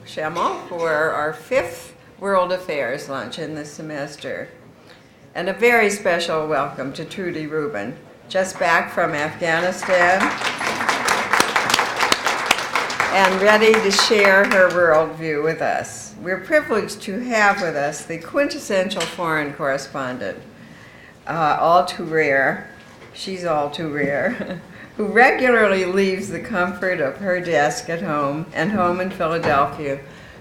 Schemmel for our 5th World Affairs luncheon this semester. And a very special welcome to Trudy Rubin, just back from Afghanistan and ready to share her worldview with us. We're privileged to have with us the quintessential foreign correspondent, all too rare, she's all too rare, who regularly leaves the comfort of her desk at home and home in Philadelphia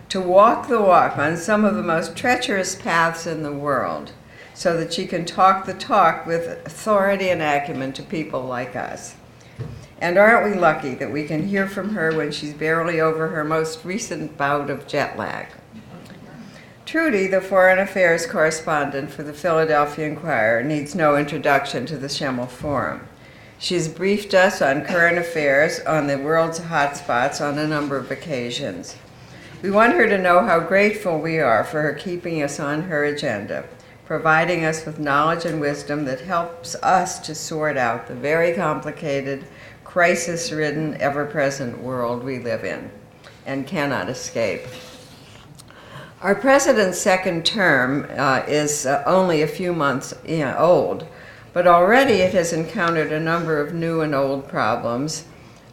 to walk the walk on some of the most treacherous paths in the world so that she can talk the talk with authority and acumen to people like us. And aren't we lucky that we can hear from her when she's barely over her most recent bout of jet lag? Trudy, the foreign affairs correspondent for the Philadelphia Inquirer, needs no introduction to the Schemmel Forum. She's briefed us on current affairs on the world's hotspots on a number of occasions. We want her to know how grateful we are for her keeping us on her agenda, providing us with knowledge and wisdom that helps us to sort out the very complicated, crisis-ridden, ever-present world we live in and cannot escape. Our president's second term is only a few months old, but already it has encountered a number of new and old problems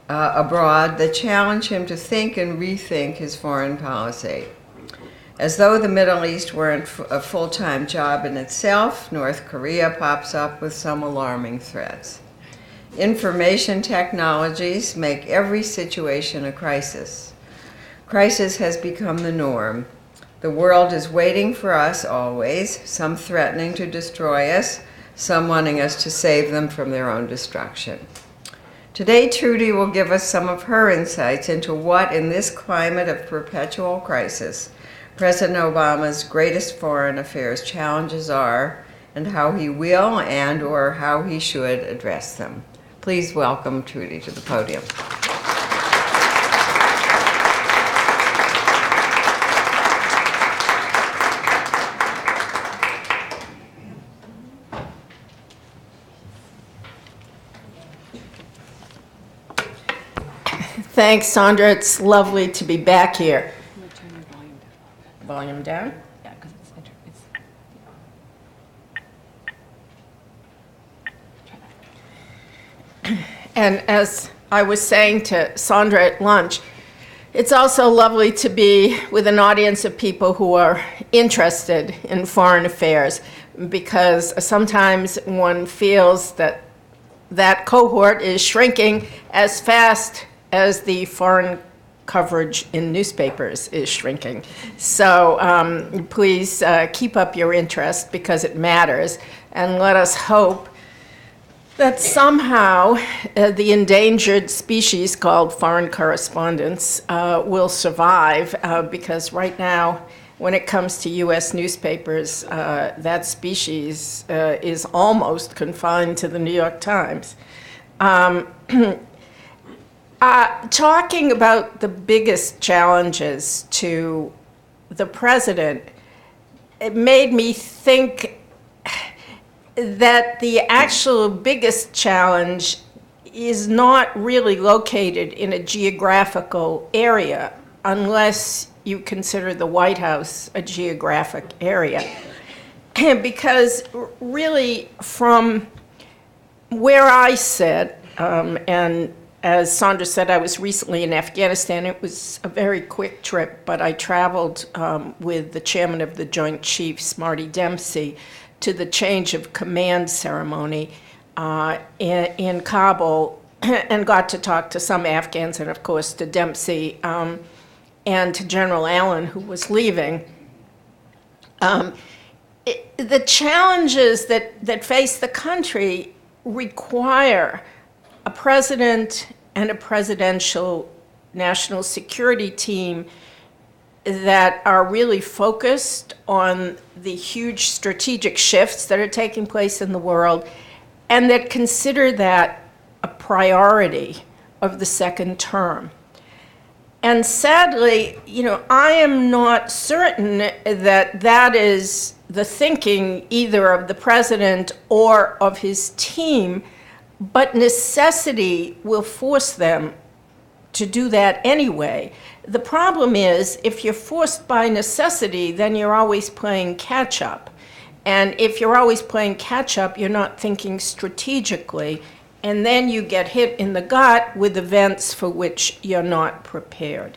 abroad that challenge him to think and rethink his foreign policy. As though the Middle East weren't a full-time job in itself, North Korea pops up with some alarming threats. Information technologies make every situation a crisis. Crisis has become the norm. The world is waiting for us always, some threatening to destroy us, some wanting us to save them from their own destruction. Today, Trudy will give us some of her insights into what, in this climate of perpetual crisis, President Obama's greatest foreign affairs challenges are, and how he will and/or how he should address them. Please welcome Trudy to the podium. Thanks, Sandra. It's lovely to be back here. Turn your volume down. Volume down? Yeah, because it's try that. And as I was saying to Sandra at lunch, it's also lovely to be with an audience of people who are interested in foreign affairs, because sometimes one feels that that cohort is shrinking as fast as the foreign coverage in newspapers is shrinking. So please keep up your interest, because it matters, and let us hope that somehow the endangered species called foreign correspondents will survive, because right now, when it comes to U.S. newspapers, that species is almost confined to the New York Times. Talking about the biggest challenges to the president, it made me think that the actual biggest challenge is not really located in a geographical area, unless you consider the White House a geographic area. Because really, from where I sit, and as Sandra said, I was recently in Afghanistan. It was a very quick trip, but I traveled with the chairman of the Joint Chiefs, Marty Dempsey, to the change of command ceremony in Kabul, and got to talk to some Afghans, and of course to Dempsey and to General Allen, who was leaving. The challenges that face the country require a president and a presidential national security team that are really focused on the huge strategic shifts that are taking place in the world, and that consider that a priority of the second term. And sadly, I am not certain that that is the thinking either of the president or of his team, but necessity will force them to do that anyway. The problem is, if you're forced by necessity, then you're always playing catch up. And if you're always playing catch up, you're not thinking strategically. And then you get hit in the gut with events for which you're not prepared.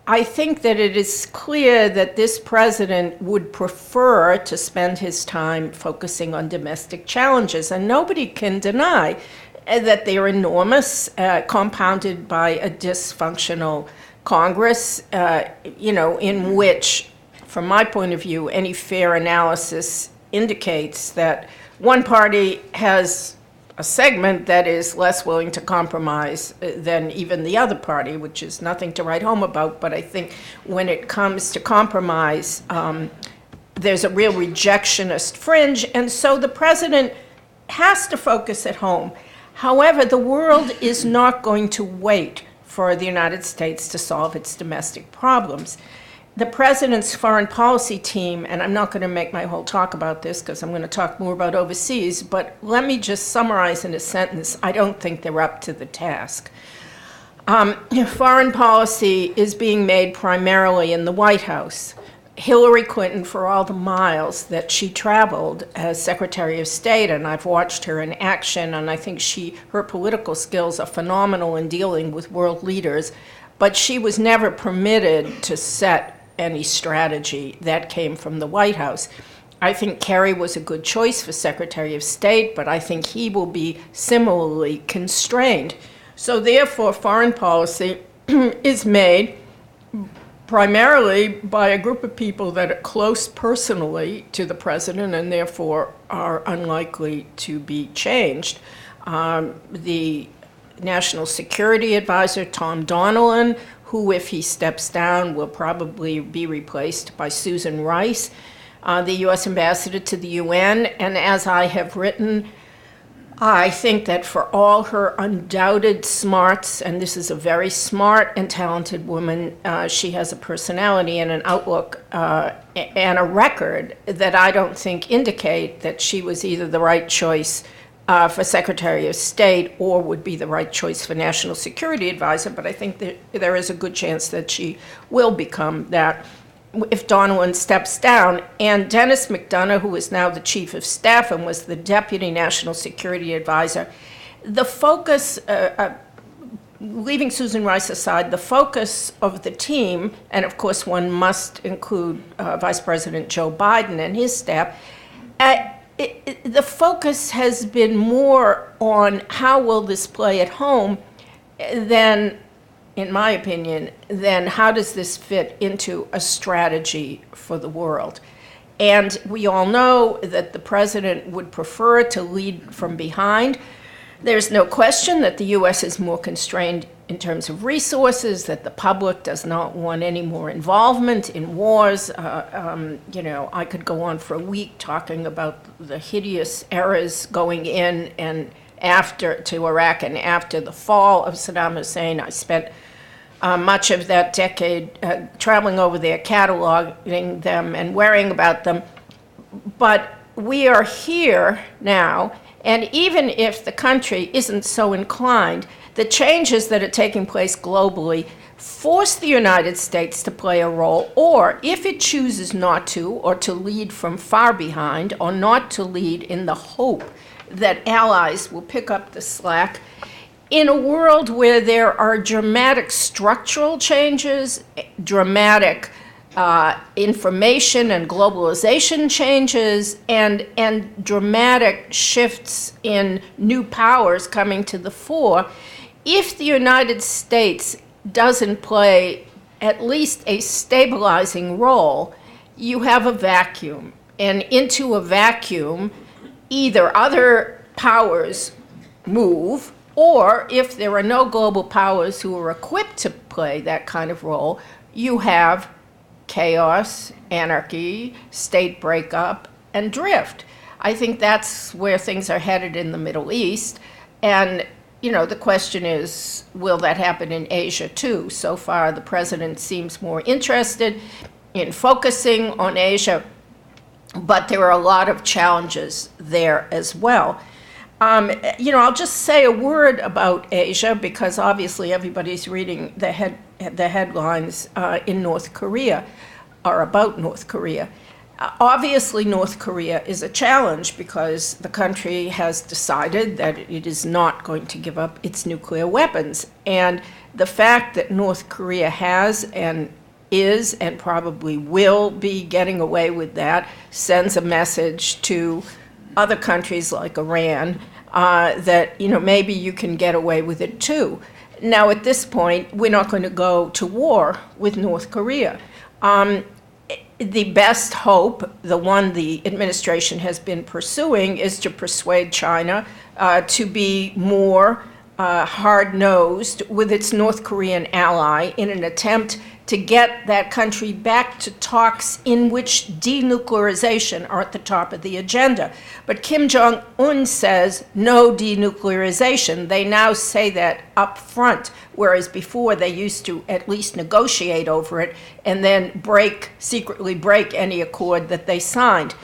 I think that it is clear that this president would prefer to spend his time focusing on domestic challenges. And nobody can deny that they're enormous, compounded by a dysfunctional Congress, in which, from my point of view, any fair analysis indicates that one party has a segment that is less willing to compromise than even the other party, which is nothing to write home about. But I think when it comes to compromise, there's a real rejectionist fringe, and so the president has to focus at home. However, the world is not going to wait for the United States to solve its domestic problems. The president's foreign policy team, and I'm not going to make my whole talk about this because I'm going to talk more about overseas, but let me just summarize in a sentence. I don't think they're up to the task. Foreign policy is being made primarily in the White House. Hillary Clinton, for all the miles that she traveled as Secretary of State, and I've watched her in action, and I think her political skills are phenomenal in dealing with world leaders, but she was never permitted to set any strategy that came from the White House. I think Kerry was a good choice for Secretary of State, but I think he will be similarly constrained. So therefore, foreign policy is made primarily by a group of people that are close personally to the president and therefore are unlikely to be changed. The National Security Advisor, Tom Donilon, who, if he steps down, will probably be replaced by Susan Rice, the U.S. Ambassador to the UN. And as I have written, I think that for all her undoubted smarts, and this is a very smart and talented woman, she has a personality and an outlook and a record that I don't think indicate that she was either the right choice for Secretary of State or would be the right choice for National Security Advisor, but I think that there is a good chance that she will become that if Donilon steps down. And Dennis McDonough, who is now the Chief of Staff and was the Deputy National Security Advisor, the focus, leaving Susan Rice aside, the focus of the team, and of course one must include Vice President Joe Biden and his staff, the focus has been more on how will this play at home than, in my opinion, then how does this fit into a strategy for the world? And we all know that the president would prefer to lead from behind. There's no question that the U.S. is more constrained in terms of resources, that the public does not want any more involvement in wars. I could go on for a week talking about the hideous eras going in and after to Iraq and after the fall of Saddam Hussein. I spent much of that decade traveling over there, cataloging them and worrying about them. But we are here now, and even if the country isn't so inclined, the changes that are taking place globally force the United States to play a role, or if it chooses not to, or to lead from far behind, or not to lead in the hope that allies will pick up the slack, in a world where there are dramatic structural changes, dramatic information and globalization changes, and dramatic shifts in new powers coming to the fore, if the United States doesn't play at least a stabilizing role, you have a vacuum. And into a vacuum, either other powers move, or if there are no global powers who are equipped to play that kind of role, you have chaos, anarchy, state breakup, and drift. I think that's where things are headed in the Middle East. And the question is, will that happen in Asia too? So far, the president seems more interested in focusing on Asia, but there are a lot of challenges there as well. I'll just say a word about Asia because obviously everybody's reading the the headlines in North Korea are about North Korea. Obviously, North Korea is a challenge because the country has decided that it is not going to give up its nuclear weapons. And the fact that North Korea has and is and probably will be getting away with that sends a message to other countries like Iran that, maybe you can get away with it too. Now, at this point, we're not going to go to war with North Korea. The best hope, the one the administration has been pursuing, is to persuade China to be more hard-nosed with its North Korean ally in an attempt to get that country back to talks in which denuclearization are at the top of the agenda. But Kim Jong-un says no denuclearization. They now say that up front, whereas before they used to at least negotiate over it and then secretly break any accord that they signed.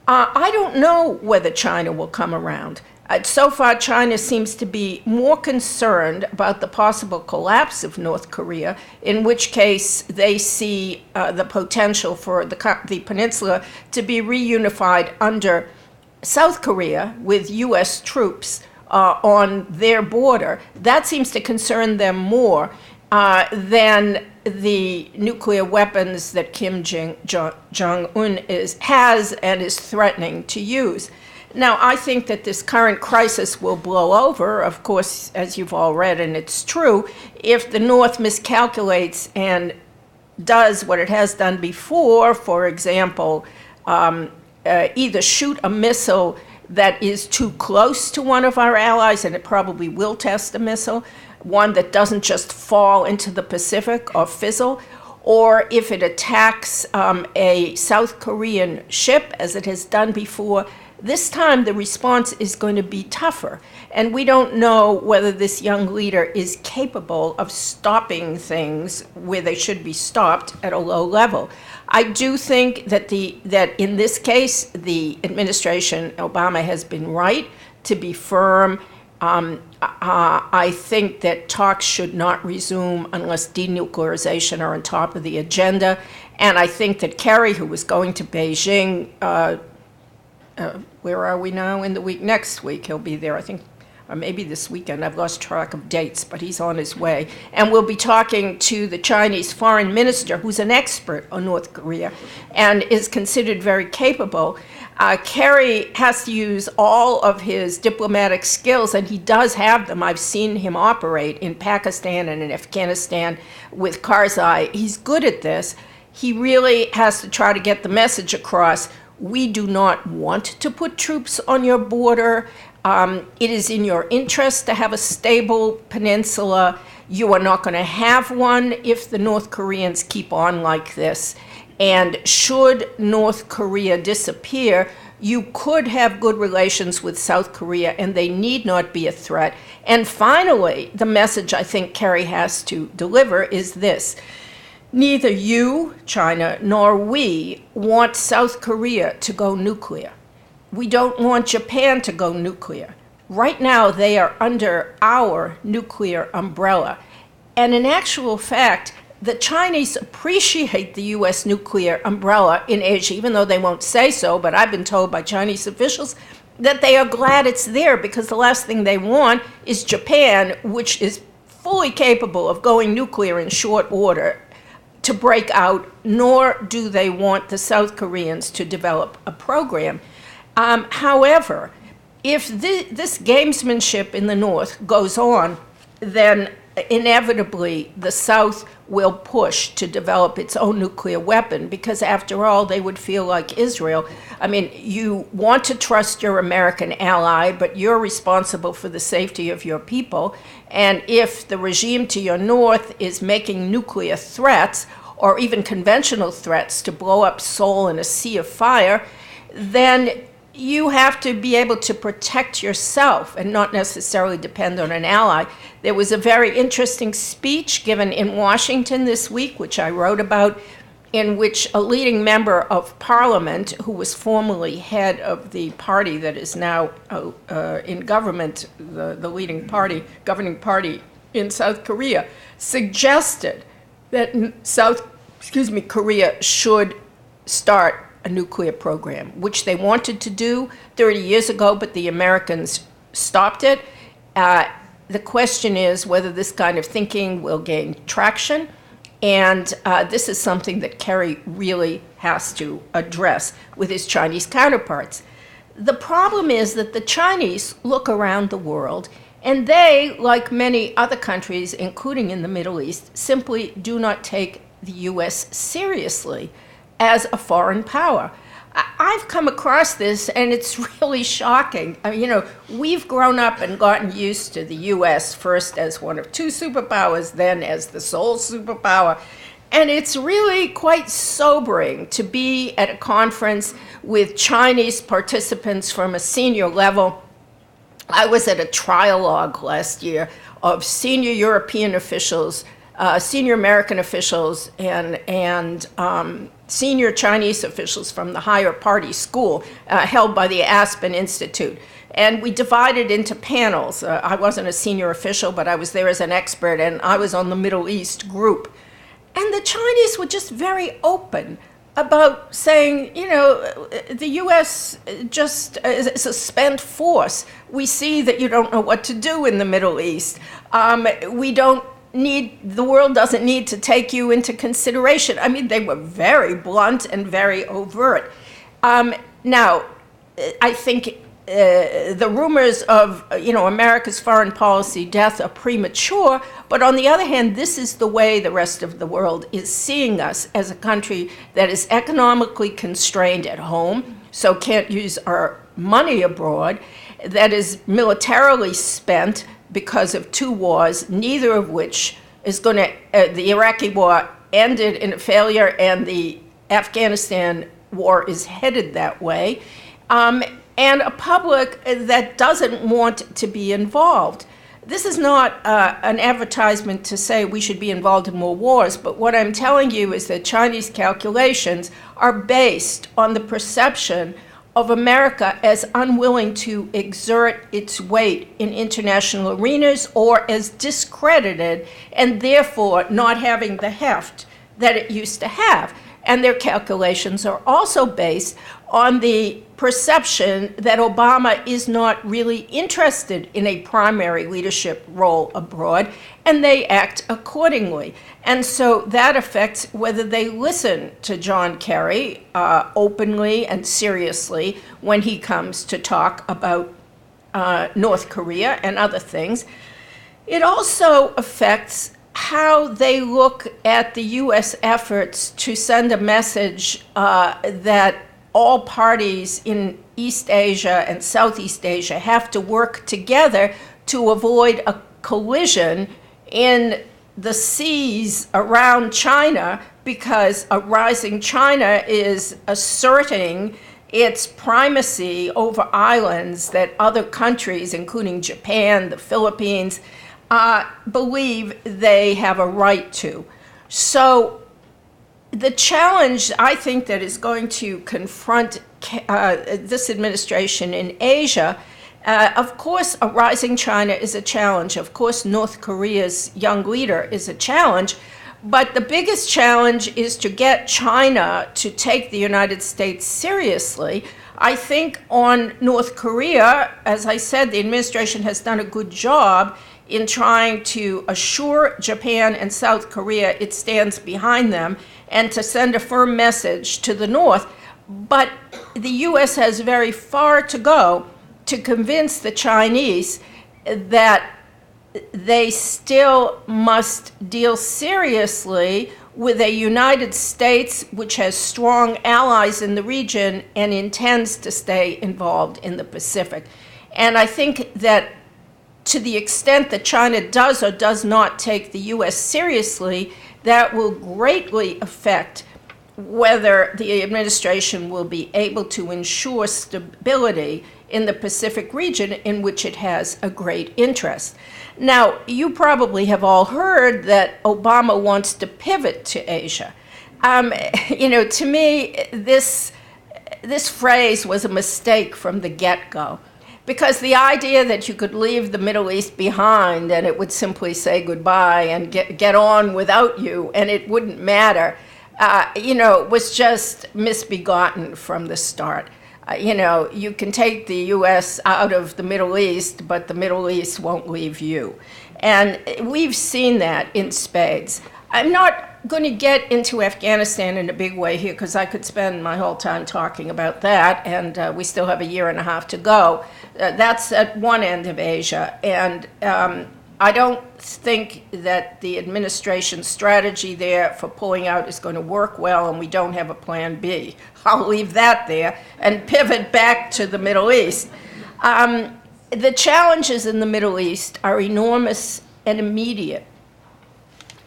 I don't know whether China will come around. So far, China seems to be more concerned about the possible collapse of North Korea, in which case they see the potential for the peninsula to be reunified under South Korea with U.S. troops on their border. That seems to concern them more than the nuclear weapons that Kim Jong-un has and is threatening to use. Now, I think that this current crisis will blow over, of course, as you've all read, and it's true, if the North miscalculates and does what it has done before, for example, either shoot a missile that is too close to one of our allies, and it probably will test a missile, one that doesn't just fall into the Pacific or fizzle, or if it attacks a South Korean ship, as it has done before. This time, the response is going to be tougher, and we don't know whether this young leader is capable of stopping things where they should be stopped at a low level. I do think that in this case, the administration, Obama, has been right to be firm. I think that talks should not resume unless denuclearization are on top of the agenda, and I think that Kerry, who was going to Beijing, where are we now? Next week he'll be there, I think, or maybe this weekend. I've lost track of dates, but he's on his way. And we'll be talking to the Chinese foreign minister, who's an expert on North Korea and is considered very capable. Kerry has to use all of his diplomatic skills, and he does have them. I've seen him operate in Pakistan and in Afghanistan with Karzai. He's good at this. He really has to try to get the message across. We do not want to put troops on your border. It is in your interest to have a stable peninsula. You are not going to have one if the North Koreans keep on like this. And should North Korea disappear, you could have good relations with South Korea, and they need not be a threat. And finally, the message I think Kerry has to deliver is this. Neither you, China, nor we want South Korea to go nuclear. We don't want Japan to go nuclear. Right now, they are under our nuclear umbrella. And in actual fact, the Chinese appreciate the U.S. nuclear umbrella in Asia, even though they won't say so, but I've been told by Chinese officials that they are glad it's there, because the last thing they want is Japan, which is fully capable of going nuclear in short order, to break out, nor do they want the South Koreans to develop a program. However, if this gamesmanship in the North goes on, then inevitably the South will push to develop its own nuclear weapon, because after all, they would feel like Israel. I mean, you want to trust your American ally, but you're responsible for the safety of your people. And if the regime to your north is making nuclear threats, or even conventional threats to blow up Seoul in a sea of fire, then you have to be able to protect yourself and not necessarily depend on an ally. There was a very interesting speech given in Washington this week, which I wrote about, in which a leading member of parliament, who was formerly head of the party that is now in government, the leading party, governing party in South Korea suggested that Korea should start a nuclear program, which they wanted to do 30 years ago, but the Americans stopped it. The question is whether this kind of thinking will gain traction, and this is something that Kerry really has to address with his Chinese counterparts. The problem is that the Chinese look around the world, and they, like many other countries, including in the Middle East, simply do not take the U.S. seriously as a foreign power. I've come across this, and it's really shocking. I mean, we've grown up and gotten used to the U.S. first as one of two superpowers, then as the sole superpower. And it's really quite sobering to be at a conference with Chinese participants from a senior level. I was at a trialogue last year of senior European officials, senior American officials, and senior Chinese officials from the higher party school held by the Aspen Institute. And we divided into panels. I wasn't a senior official, but I was there as an expert, and I was on the Middle East group. And the Chinese were just very open about saying, the U.S. just is a spent force. We see that you don't know what to do in the Middle East. The world doesn't need to take you into consideration. I mean, they were very blunt and very overt. Now, I think the rumors of, America's foreign policy death are premature, but on the other hand, this is the way the rest of the world is seeing us as a country that is economically constrained at home, so can't use our money abroad, that is militarily spent because of two wars, neither of which is going to, the Iraqi war ended in a failure, and the Afghanistan war is headed that way. And a public that doesn't want to be involved. This is not an advertisement to say we should be involved in more wars, but what I'm telling you is that Chinese calculations are based on the perception of America as unwilling to exert its weight in international arenas, or as discredited, and therefore not having the heft that it used to have. And their calculations are also based on the perception that Obama is not really interested in a primary leadership role abroad, and they act accordingly. And so that affects whether they listen to John Kerry openly and seriously when he comes to talk about North Korea and other things. It also affects how they look at the U.S. efforts to send a message that all parties in East Asia and Southeast Asia have to work together to avoid a collision in the seas around China, because a rising China is asserting its primacy over islands that other countries, including Japan, the Philippines, believe they have a right to. So the challenge, I think, that is going to confront this administration in Asia, of course, a rising China is a challenge. Of course, North Korea's young leader is a challenge. But the biggest challenge is to get China to take the United States seriously. I think on North Korea, as I said, the administration has done a good job in trying to assure Japan and South Korea it stands behind them and to send a firm message to the North. But the U.S. has very far to go to convince the Chinese that they still must deal seriously with a United States which has strong allies in the region and intends to stay involved in the Pacific. And I think that to the extent that China does or does not take the U.S. seriously, that will greatly affect whether the administration will be able to ensure stability in the Pacific region, in which it has a great interest. Now, you probably have all heard that Obama wants to pivot to Asia. To me, this phrase was a mistake from the get-go, Because the idea that you could leave the Middle East behind and it would simply say goodbye and get on without you and it wouldn't matter, was just misbegotten from the start. You can take the U.S. out of the Middle East, but the Middle East won't leave you. And we've seen that in spades. I'm not going to get into Afghanistan in a big way here because I could spend my whole time talking about that, and we still have a year and a half to go. That's at one end of Asia, and I don't think that the administration's strategy there for pulling out is going to work well, and we don't have a plan B. I'll leave that there and pivot back to the Middle East. The challenges in the Middle East are enormous and immediate.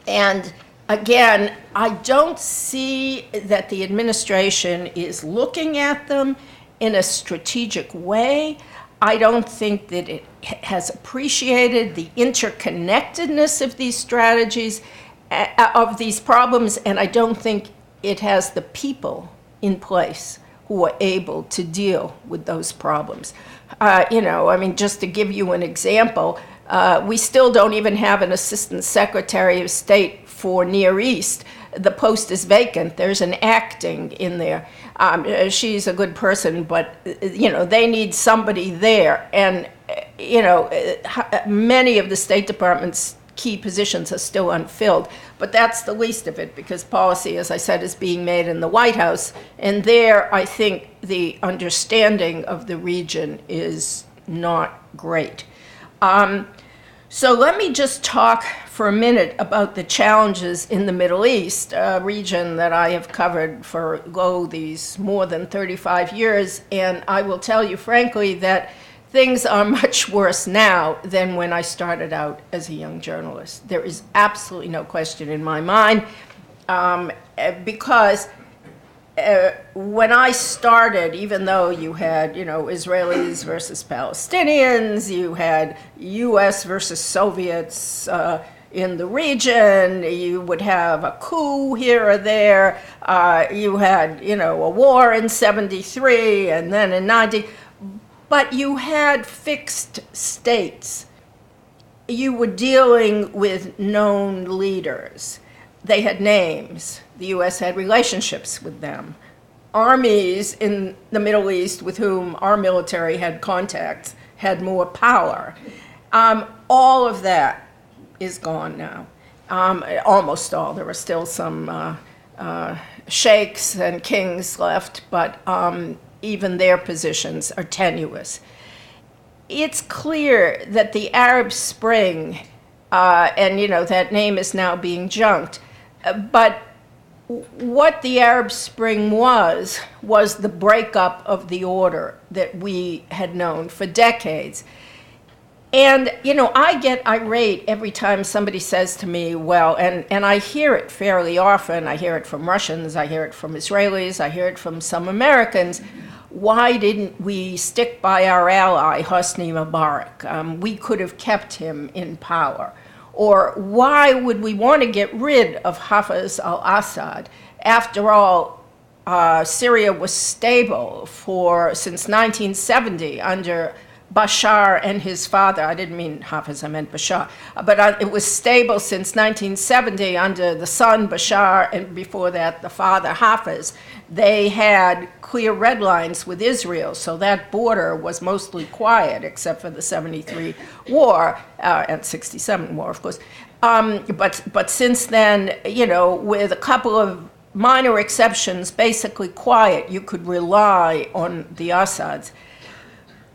And again, I don't see that the administration is looking at them in a strategic way. I don't think that it has appreciated the interconnectedness of these strategies, of these problems, and I don't think it has the people in place who are able to deal with those problems. Just to give you an example, we still don't even have an Assistant Secretary of State for Near East. The post is vacant. There's an acting in there. She's a good person, but, they need somebody there. And, many of the State Department's key positions are still unfilled. But that's the least of it, because policy, as I said, is being made in the White House. And there, I think the understanding of the region is not great. So let me just talk for a minute about the challenges in the Middle East, a region that I have covered for, these more than 35 years. And I will tell you frankly that things are much worse now than when I started out as a young journalist. There is absolutely no question in my mind, because when I started, even though you had, Israelis versus Palestinians, you had U.S. versus Soviets in the region, you would have a coup here or there, you had, a war in 73 and then in 90, but you had fixed states. You were dealing with known leaders. They had names. The U.S. had relationships with them. Armies in the Middle East with whom our military had contacts had more power. All of that is gone now. Almost all. There are still some sheikhs and kings left, but even their positions are tenuous. It's clear that the Arab Spring, and that name is now being junked, but what the Arab Spring was the breakup of the order that we had known for decades. And, I get irate every time somebody says to me, well, and I hear it fairly often. I hear it from Russians, I hear it from Israelis, I hear it from some Americans. Why didn't we stick by our ally, Hosni Mubarak? We could have kept him in power. Or why would we want to get rid of Hafez al-Assad? After all, Syria was stable since 1970 under Bashar and his father. I didn't mean Hafez, I meant Bashar. But it was stable since 1970 under the son Bashar, and before that the father Hafez. They had clear red lines with Israel, so that border was mostly quiet except for the 73 war and 67 war, of course. But since then, with a couple of minor exceptions, basically quiet, you could rely on the Assads.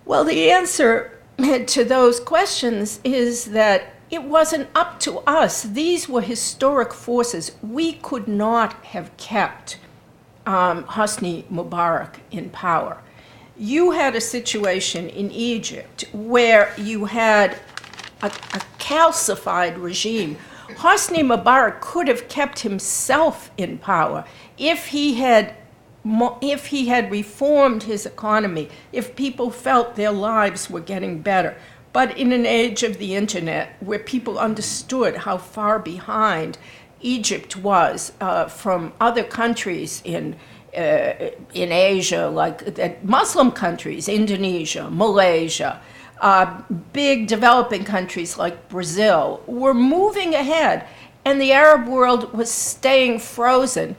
Well, the answer to those questions is that it wasn't up to us. These were historic forces. We could not have kept Hosni Mubarak in power. You had a situation in Egypt where you had a calcified regime. Hosni Mubarak could have kept himself in power if he had reformed his economy, if people felt their lives were getting better. But in an age of the internet, where people understood how far behind Egypt was from other countries in in Asia, like Muslim countries, Indonesia, Malaysia, big developing countries like Brazil, were moving ahead, and the Arab world was staying frozen.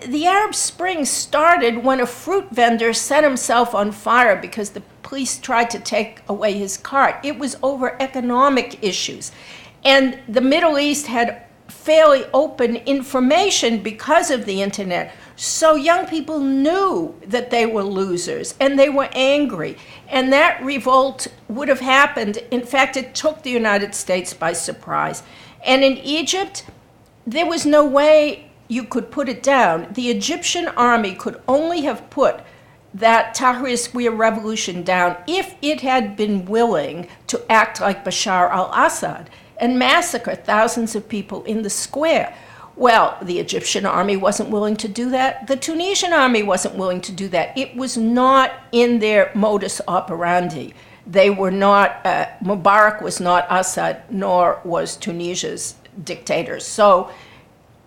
The Arab Spring started when a fruit vendor set himself on fire because the police tried to take away his cart. It was over economic issues. And the Middle East had fairly open information because of the internet. So young people knew that they were losers and they were angry. And that revolt would have happened. In fact, it took the United States by surprise. And in Egypt, there was no way you could put it down. The Egyptian army could only have put that Tahrir Square revolution down if it had been willing to act like Bashar al-Assad and massacre thousands of people in the square. Well, the Egyptian army wasn't willing to do that. The Tunisian army wasn't willing to do that. It was not in their modus operandi. They were not, Mubarak was not Assad, nor was Tunisia's dictator. So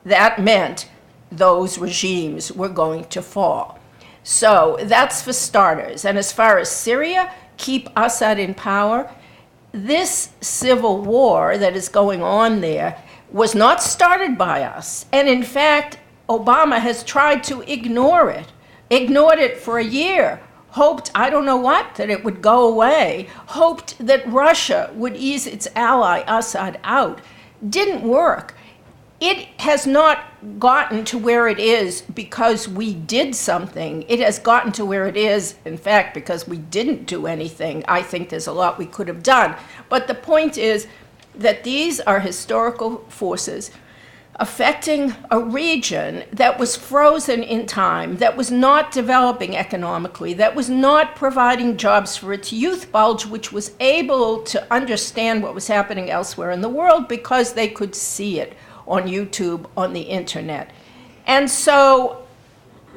that meant those regimes were going to fall. So that's for starters. And as far as Syria, keep Assad in power. This civil war that is going on there was not started by us. And in fact, Obama has tried to ignore it, ignored it for a year, hoped, I don't know what, that it would go away, hoped that Russia would ease its ally Assad out. Didn't work. It has not gotten to where it is because we did something. It has gotten to where it is, in fact, because we didn't do anything. I think there's a lot we could have done. But the point is that these are historical forces affecting a region that was frozen in time, that was not developing economically, that was not providing jobs for its youth bulge, which was able to understand what was happening elsewhere in the world because they could see it on YouTube, on the internet. And so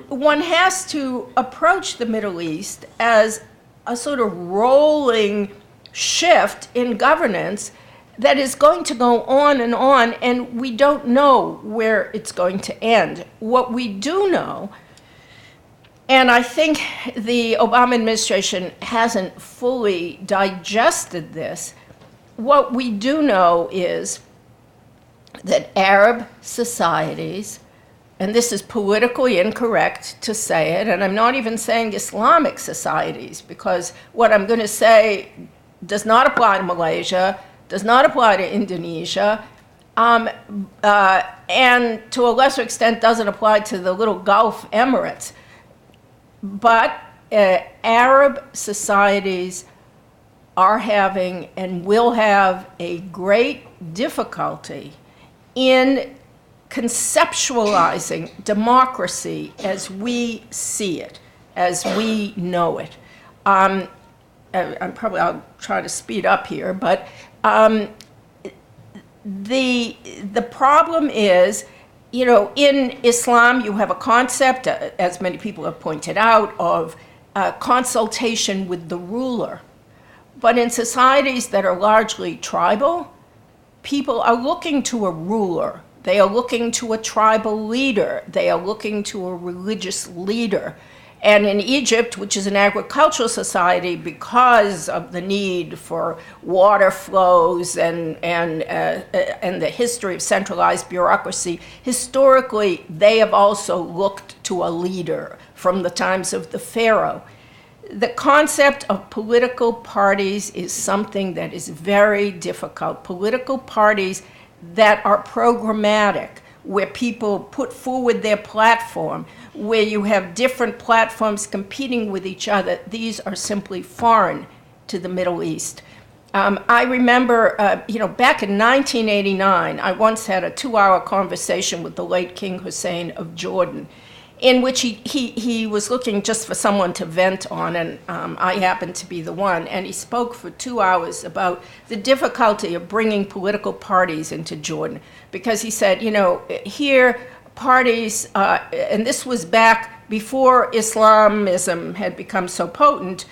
one has to approach the Middle East as a sort of rolling shift in governance that is going to go on, and we don't know where it's going to end. What we do know, and I think the Obama administration hasn't fully digested this, what we do know is that Arab societies, and this is politically incorrect to say it, and I'm not even saying Islamic societies, because what I'm going to say does not apply to Malaysia, does not apply to Indonesia, and to a lesser extent doesn't apply to the little Gulf Emirates. But Arab societies are having and will have a great difficulty in conceptualizing democracy as we see it, as we know it. I'll try to speed up here, but the problem is, in Islam you have a concept, as many people have pointed out, of consultation with the ruler. But in societies that are largely tribal, people are looking to a ruler. They are looking to a tribal leader. They are looking to a religious leader. And in Egypt, which is an agricultural society, because of the need for water flows and the history of centralized bureaucracy, historically, they have also looked to a leader from the times of the pharaoh. The concept of political parties is something that is very difficult. Political parties that are programmatic, where people put forward their platform, where you have different platforms competing with each other, these are simply foreign to the Middle East. I remember, back in 1989, I once had a 2-hour conversation with the late King Hussein of Jordan, in which he was looking just for someone to vent on, and I happened to be the one. And he spoke for 2 hours about the difficulty of bringing political parties into Jordan, because he said, here parties, and this was back before Islamism had become so potent,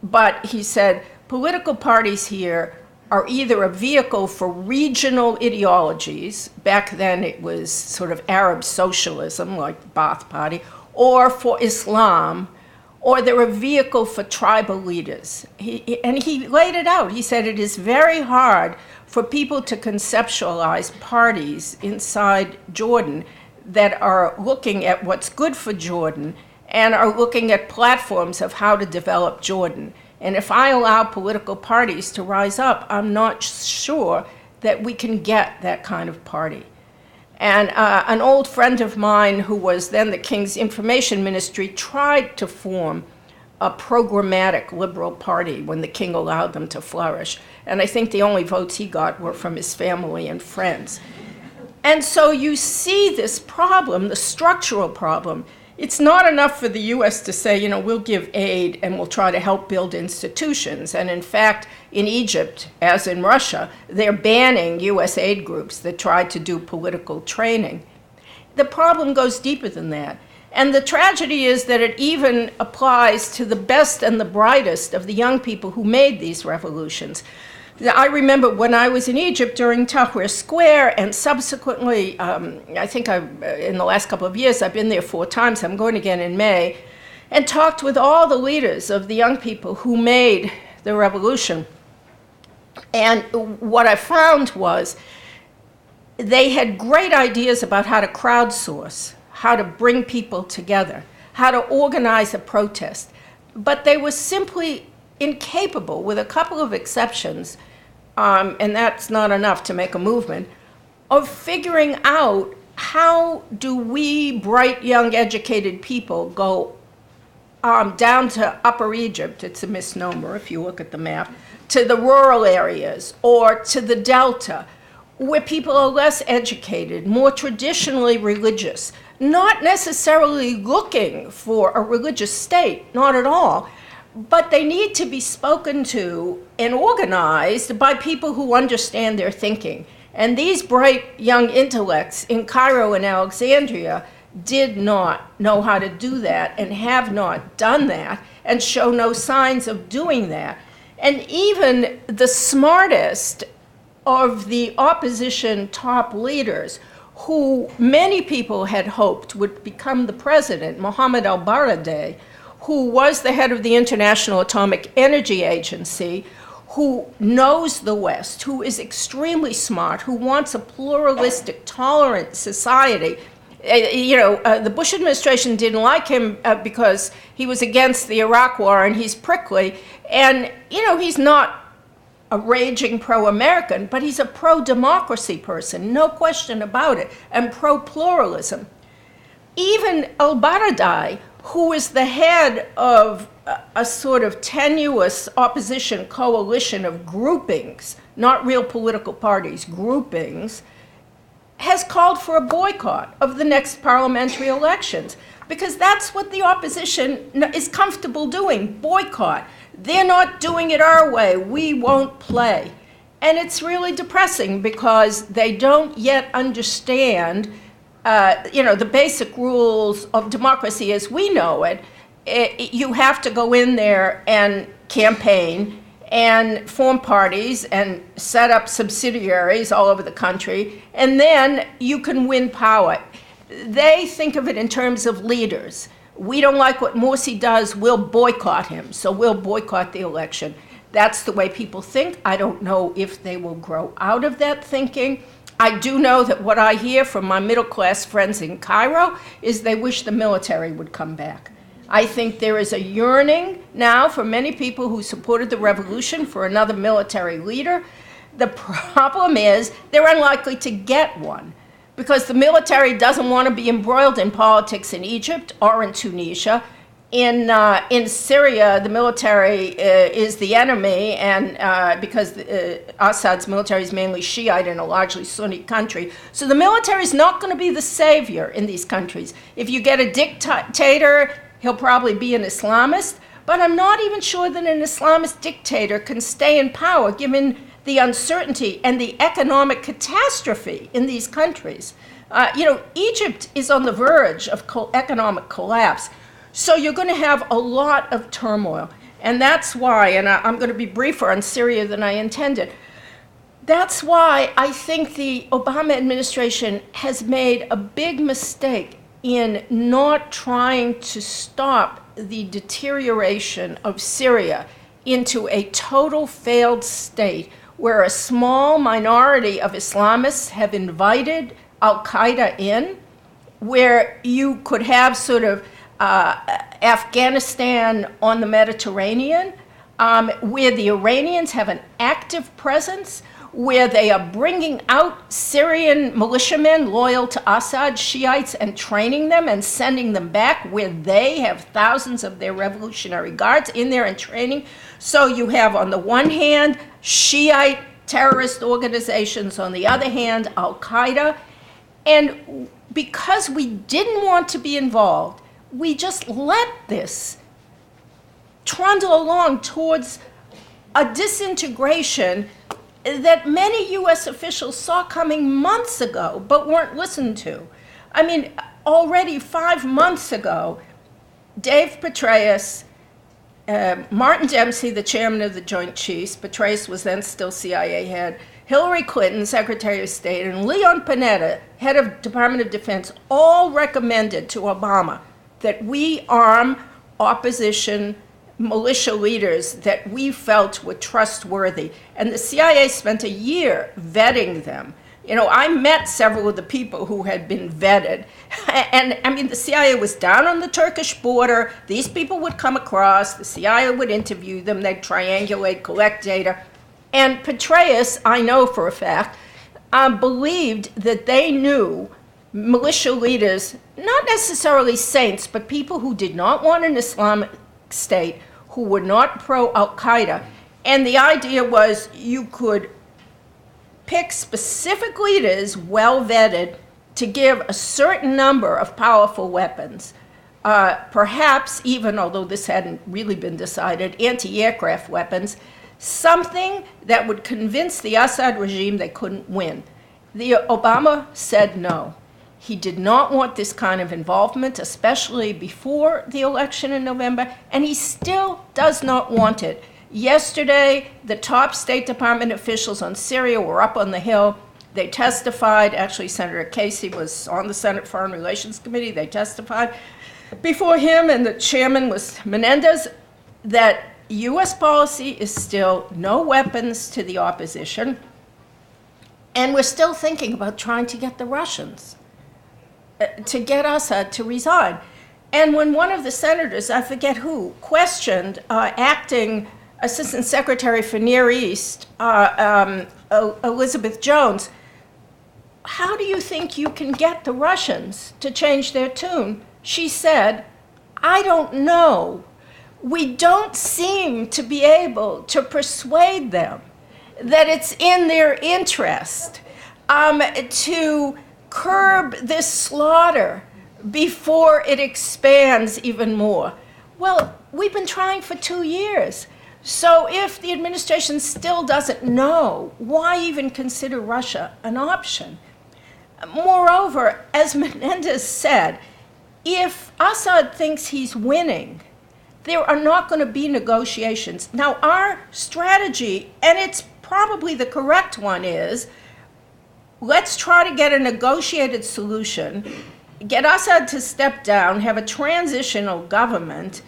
but he said, political parties here are either a vehicle for regional ideologies, back then it was sort of Arab socialism, like the Ba'ath Party, or for Islam, or they're a vehicle for tribal leaders. And he laid it out. He said it is very hard for people to conceptualize parties inside Jordan that are looking at what's good for Jordan and are looking at platforms of how to develop Jordan. And if I allow political parties to rise up, I'm not sure that we can get that kind of party. And an old friend of mine who was then the King's Information Ministry tried to form a programmatic liberal party when the king allowed them to flourish. And I think the only votes he got were from his family and friends. And so you see this problem, the structural problem. It's not enough for the U.S. to say, we'll give aid and we'll try to help build institutions. And in fact, in Egypt, as in Russia, they're banning U.S. aid groups that try to do political training. The problem goes deeper than that. And the tragedy is that it even applies to the best and the brightest of the young people who made these revolutions. I remember when I was in Egypt during Tahrir Square, and subsequently, I think in the last couple of years, I've been there 4 times, I'm going again in May, and talked with all the leaders of the young people who made the revolution. And what I found was they had great ideas about how to crowdsource, how to bring people together, how to organize a protest, but they were simply incapable, with a couple of exceptions, and that's not enough to make a movement, of figuring out how do we bright, young, educated people go down to Upper Egypt, it's a misnomer if you look at the map, to the rural areas or to the Delta, where people are less educated, more traditionally religious, not necessarily looking for a religious state, not at all, but they need to be spoken to and organized by people who understand their thinking. And these bright young intellects in Cairo and Alexandria did not know how to do that and have not done that and show no signs of doing that. And even the smartest of the opposition top leaders, who many people had hoped would become the president, Mohammed al-Baradei, who was the head of the International Atomic Energy Agency, who knows the West, who is extremely smart, who wants a pluralistic, tolerant society. The Bush administration didn't like him because he was against the Iraq War and he's prickly. And, he's not a raging pro-American, but he's a pro-democracy person, no question about it, and pro-pluralism. Even al-Baradei, who is the head of a sort of tenuous opposition coalition of groupings, not real political parties, groupings, has called for a boycott of the next parliamentary elections, because that's what the opposition is comfortable doing, boycott. They're not doing it our way, we won't play. And it's really depressing because they don't yet understand the basic rules of democracy as we know it. You have to go in there and campaign and form parties and set up subsidiaries all over the country, and then you can win power. They think of it in terms of leaders. We don't like what Morsi does, we'll boycott him, so we'll boycott the election. That's the way people think. I don't know if they will grow out of that thinking. I do know that what I hear from my middle-class friends in Cairo is they wish the military would come back. I think there is a yearning now for many people who supported the revolution for another military leader. The problem is they're unlikely to get one because the military doesn't want to be embroiled in politics in Egypt or in Tunisia. In Syria, the military is the enemy, and because Assad's military is mainly Shiite in a largely Sunni country. So the military is not going to be the savior in these countries. If you get a dictator, he'll probably be an Islamist, but I'm not even sure that an Islamist dictator can stay in power given the uncertainty and the economic catastrophe in these countries. Egypt is on the verge of economic collapse. So you're going to have a lot of turmoil. And that's why, and I'm going to be briefer on Syria than I intended, that's why I think the Obama administration has made a big mistake in not trying to stop the deterioration of Syria into a total failed state where a small minority of Islamists have invited al-Qaeda in, where you could have sort of Afghanistan on the Mediterranean, where the Iranians have an active presence, where they are bringing out Syrian militiamen loyal to Assad, Shiites, and training them and sending them back, where they have thousands of their Revolutionary Guards in there and training. So you have, on the one hand, Shiite terrorist organizations, on the other hand, al-Qaeda. And because we didn't want to be involved, we just let this trundle along towards a disintegration that many U.S. officials saw coming months ago but weren't listened to. I mean, already 5 months ago, Dave Petraeus, Martin Dempsey, the chairman of the Joint Chiefs, Petraeus was then still CIA head, Hillary Clinton, Secretary of State, and Leon Panetta, head of Department of Defense, all recommended to Obama that we arm opposition militia leaders that we felt were trustworthy. And the CIA spent a year vetting them. You know, I met several of the people who had been vetted. And I mean, the CIA was down on the Turkish border. These people would come across. The CIA would interview them. They'd triangulate, collect data. And Petraeus, I know for a fact, believed that they knew militia leaders, not necessarily saints, but people who did not want an Islamic state, who were not pro-Al-Qaeda. And the idea was you could pick specific leaders, well vetted, to give a certain number of powerful weapons. Perhaps even, although this hadn't really been decided, anti-aircraft weapons, something that would convince the Assad regime they couldn't win. Obama said no. He did not want this kind of involvement, especially before the election in November, and he still does not want it. Yesterday, the top State Department officials on Syria were up on the Hill. They testified. Actually, Senator Casey was on the Senate Foreign Relations Committee. They testified before him, and the chairman was Menendez, that U.S. policy is still no weapons to the opposition, and we're still thinking about trying to get the Russians to get Assad to resign. And when one of the senators, I forget who, questioned acting Assistant Secretary for Near East, Elizabeth Jones, how do you think you can get the Russians to change their tune? She said, I don't know. We don't seem to be able to persuade them that it's in their interest to curb this slaughter before it expands even more. Well, we've been trying for 2 years. So if the administration still doesn't know, why even consider Russia an option? Moreover, as Menendez said, if Assad thinks he's winning, there are not going to be negotiations. Now, our strategy, and it's probably the correct one, is let's try to get a negotiated solution, get Assad to step down, have a transitional government,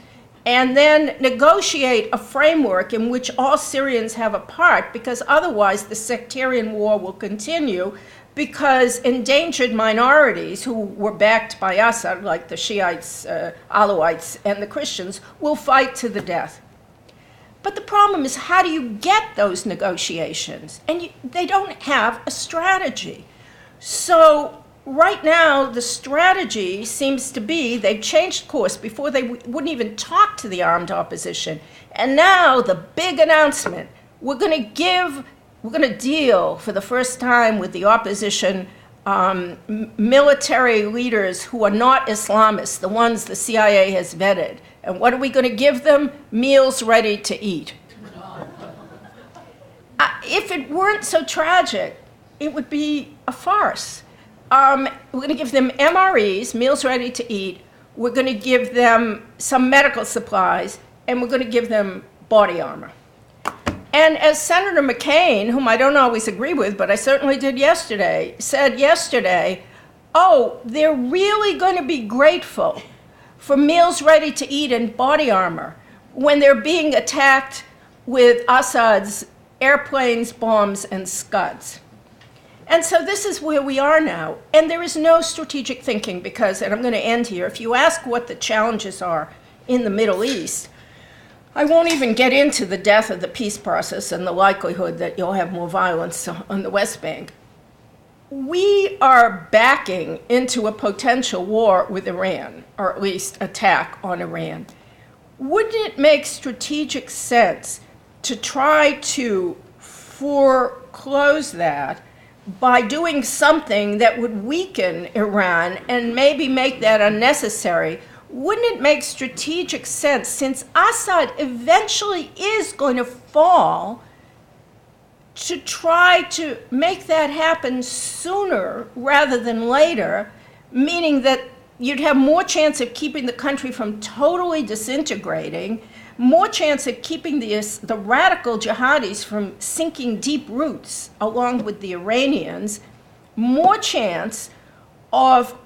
and then negotiate a framework in which all Syrians have a part, because otherwise the sectarian war will continue, because endangered minorities who were backed by Assad, like the Shiites, Alawites, and the Christians, will fight to the death. But the problem is, how do you get those negotiations? And they don't have a strategy. So right now, the strategy seems to be they've changed course. Before, they wouldn't even talk to the armed opposition. And now the big announcement, we're going to deal for the first time with the opposition military leaders who are not Islamists, the ones the CIA has vetted. And what are we going to give them? Meals ready to eat. If it weren't so tragic, it would be a farce. We're going to give them MREs, meals ready to eat. We're going to give them some medical supplies, and we're going to give them body armor. And as Senator McCain, whom I don't always agree with, but I certainly did yesterday, said yesterday, oh, they're really going to be grateful for meals ready to eat and body armor when they're being attacked with Assad's airplanes, bombs, and Scuds. And so this is where we are now. And there is no strategic thinking because, and I'm going to end here, if you ask what the challenges are in the Middle East, I won't even get into the death of the peace process and the likelihood that you'll have more violence on the West Bank. We are backing into a potential war with Iran, or at least attack on Iran. Wouldn't it make strategic sense to try to foreclose that by doing something that would weaken Iran and maybe make that unnecessary? Wouldn't it make strategic sense, since Assad eventually is going to fall, to try to make that happen sooner rather than later, meaning that you'd have more chance of keeping the country from totally disintegrating, more chance of keeping the radical jihadis from sinking deep roots along with the Iranians, more chance of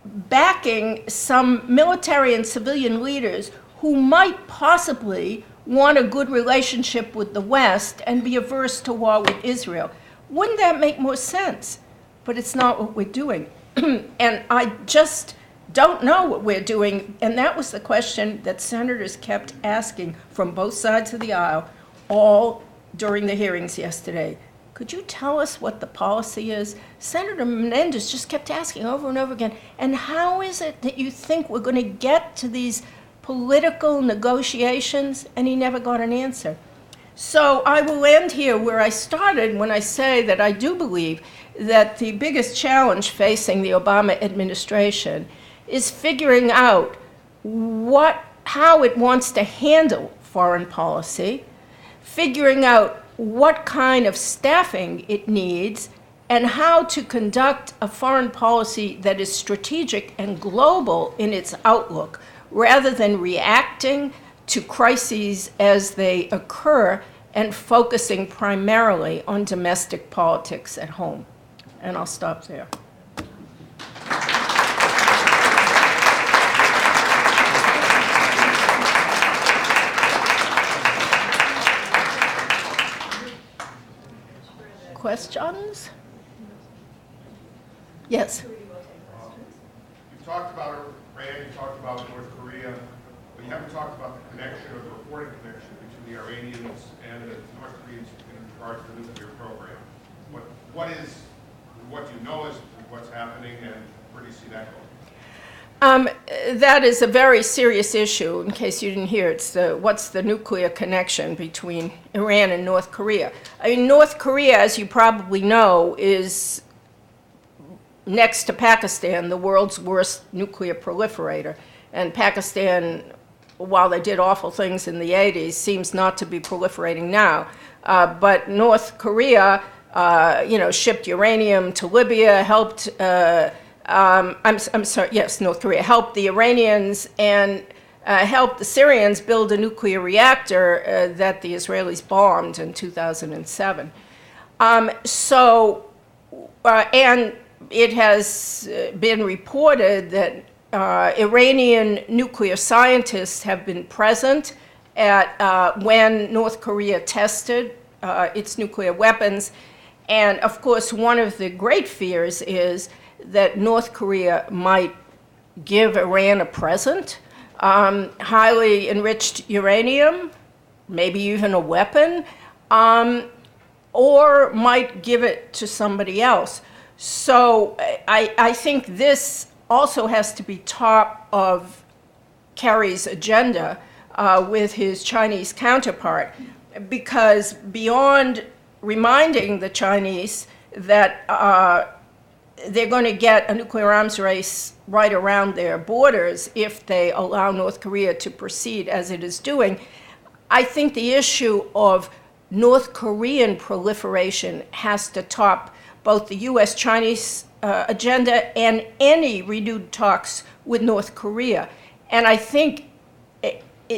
backing some military and civilian leaders who might possibly want a good relationship with the West and be averse to war with Israel. Wouldn't that make more sense? But it's not what we're doing. And I just don't know what we're doing. And that was the question that senators kept asking from both sides of the aisle all during the hearings yesterday. Could you tell us what the policy is? Senator Menendez just kept asking over and over again, and how is it that you think we're going to get to these political negotiations? And he never got an answer. So I will end here where I started when I say that I do believe that the biggest challenge facing the Obama administration is figuring out how it wants to handle foreign policy, figuring out what kind of staffing it needs, and how to conduct a foreign policy that is strategic and global in its outlook, rather than reacting to crises as they occur and focusing primarily on domestic politics at home. And I'll stop there. Questions? Yes. You talked about Iran, you talked about North Korea, but you haven't talked about the connection or the reported connection between the Iranians and the North Koreans in regards to the nuclear program. What do you know is what's happening, and where do you see that going? That is a very serious issue. In case you didn't hear, it's what's the nuclear connection between Iran and North Korea. I mean, North Korea, as you probably know, is next to Pakistan, the world's worst nuclear proliferator. And Pakistan, while they did awful things in the 80s, seems not to be proliferating now. But North Korea, shipped uranium to Libya, helped, North Korea helped the Iranians and helped the Syrians build a nuclear reactor that the Israelis bombed in 2007. And it has been reported that Iranian nuclear scientists have been present at when North Korea tested its nuclear weapons. And of course, one of the great fears is that North Korea might give Iran a present, highly enriched uranium, maybe even a weapon, or might give it to somebody else. So I think this also has to be top of Kerry's agenda with his Chinese counterpart, because beyond reminding the Chinese that they're going to get a nuclear arms race right around their borders if they allow North Korea to proceed as it is doing, I think the issue of North Korean proliferation has to top both the U.S.-Chinese agenda and any renewed talks with North Korea. And I think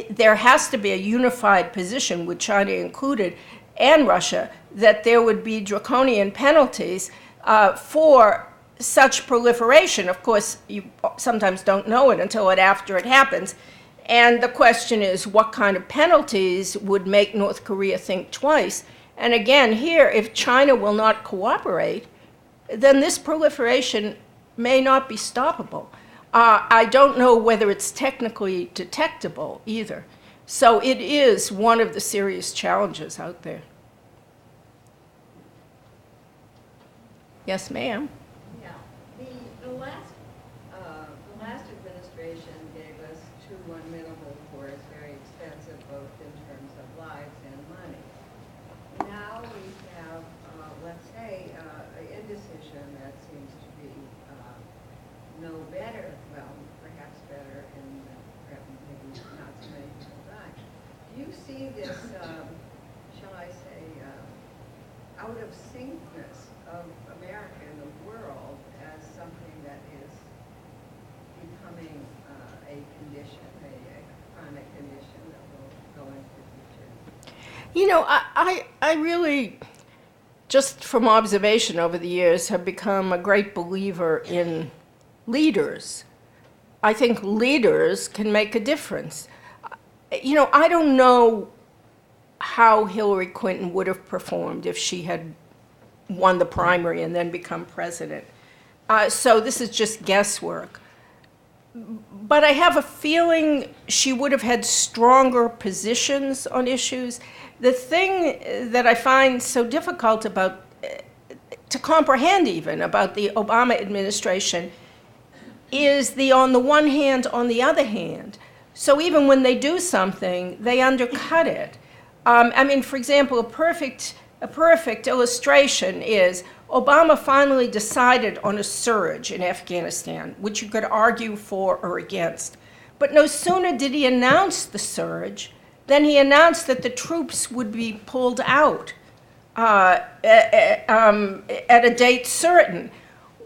there has to be a unified position, with China included, and Russia, that there would be draconian penalties for such proliferation. Of course, you sometimes don't know it until after it happens. And the question is, what kind of penalties would make North Korea think twice? And again, here, if China will not cooperate, then this proliferation may not be stoppable. I don't know whether it's technically detectable either. So it is one of the serious challenges out there. Yes, ma'am. Yeah, the last administration gave us 2-1 minimum course, very expensive both in terms of lives and money. Now we have, let's say, an indecision that seems to be no better, well, perhaps better, and maybe not so many people die. Do you see this, shall I say, out of syncness of America in the world as something that is becoming a condition, a chronic condition that will go into the future? You know, I really, just from observation over the years, have become a great believer in leaders. I think leaders can make a difference. You know, I don't know how Hillary Clinton would have performed if she had won the primary and then become president. So this is just guesswork. But I have a feeling she would have had stronger positions on issues. The thing that I find so difficult about, to comprehend even, about the Obama administration is the on the one hand, on the other hand. So even when they do something, they undercut it. I mean, for example, a perfect illustration is Obama finally decided on a surge in Afghanistan, which you could argue for or against. But no sooner did he announce the surge than he announced that the troops would be pulled out at a date certain.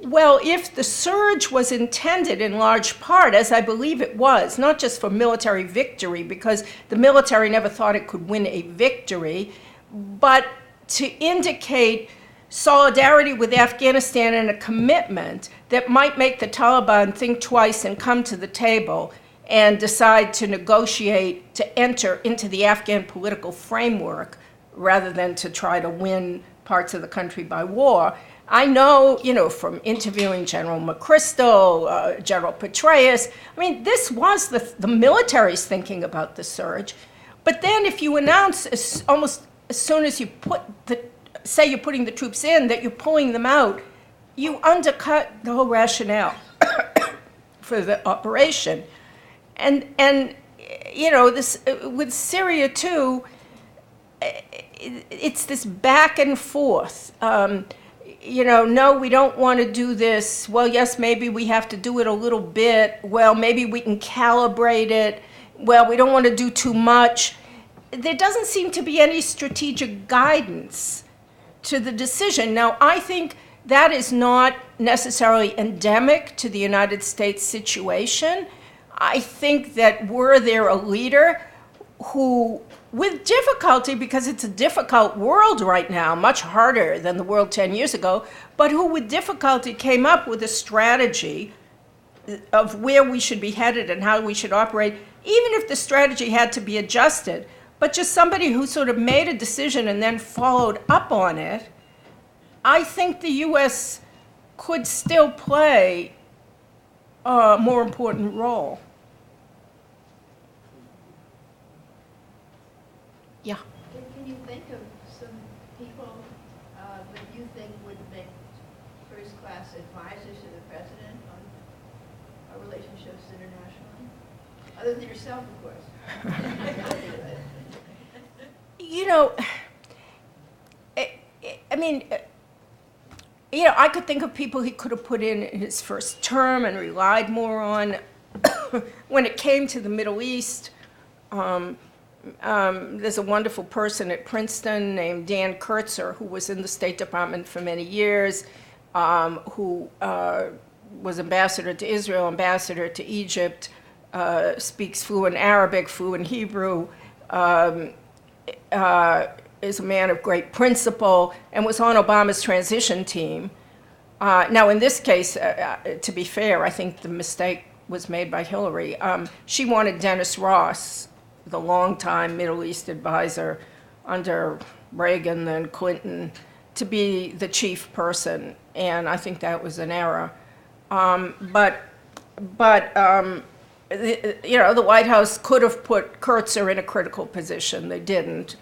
Well, if the surge was intended in large part, as I believe it was, not just for military victory, because the military never thought it could win a victory, but to indicate solidarity with Afghanistan and a commitment that might make the Taliban think twice and come to the table and decide to negotiate to enter into the Afghan political framework rather than to try to win parts of the country by war. I know, you know, from interviewing General McChrystal, General Petraeus, I mean, this was the military's thinking about the surge. But then if you announce almost as soon as you say you're putting the troops in, that you're pulling them out, you undercut the whole rationale for the operation. And you know, this with Syria too, it's this back and forth. You know, no, we don't want to do this. Well, yes, maybe we have to do it a little bit. Well, maybe we can calibrate it. Well, we don't want to do too much. There doesn't seem to be any strategic guidance to the decision. Now, I think that is not necessarily endemic to the United States situation. I think that were there a leader who, with difficulty, because it's a difficult world right now, much harder than the world 10 years ago, but who with difficulty came up with a strategy of where we should be headed and how we should operate, even if the strategy had to be adjusted, but just somebody who sort of made a decision and then followed up on it, I think the U.S. could still play a more important role. Yeah. Can you think of some people that you think would make first-class advisors to the president on our relationships internationally? Other than yourself, of course. You know, I mean, you know, I could think of people he could have put in his first term and relied more on. When it came to the Middle East, there's a wonderful person at Princeton named Dan Kurtzer, who was in the State Department for many years, who was ambassador to Israel, ambassador to Egypt, speaks fluent Arabic, fluent Hebrew, is a man of great principle, and was on Obama's transition team. Now, in this case, to be fair, I think the mistake was made by Hillary. She wanted Dennis Ross, the longtime Middle East advisor under Reagan and Clinton, to be the chief person, and I think that was an error. But the White House could have put Kurtzer in a critical position. They didn't.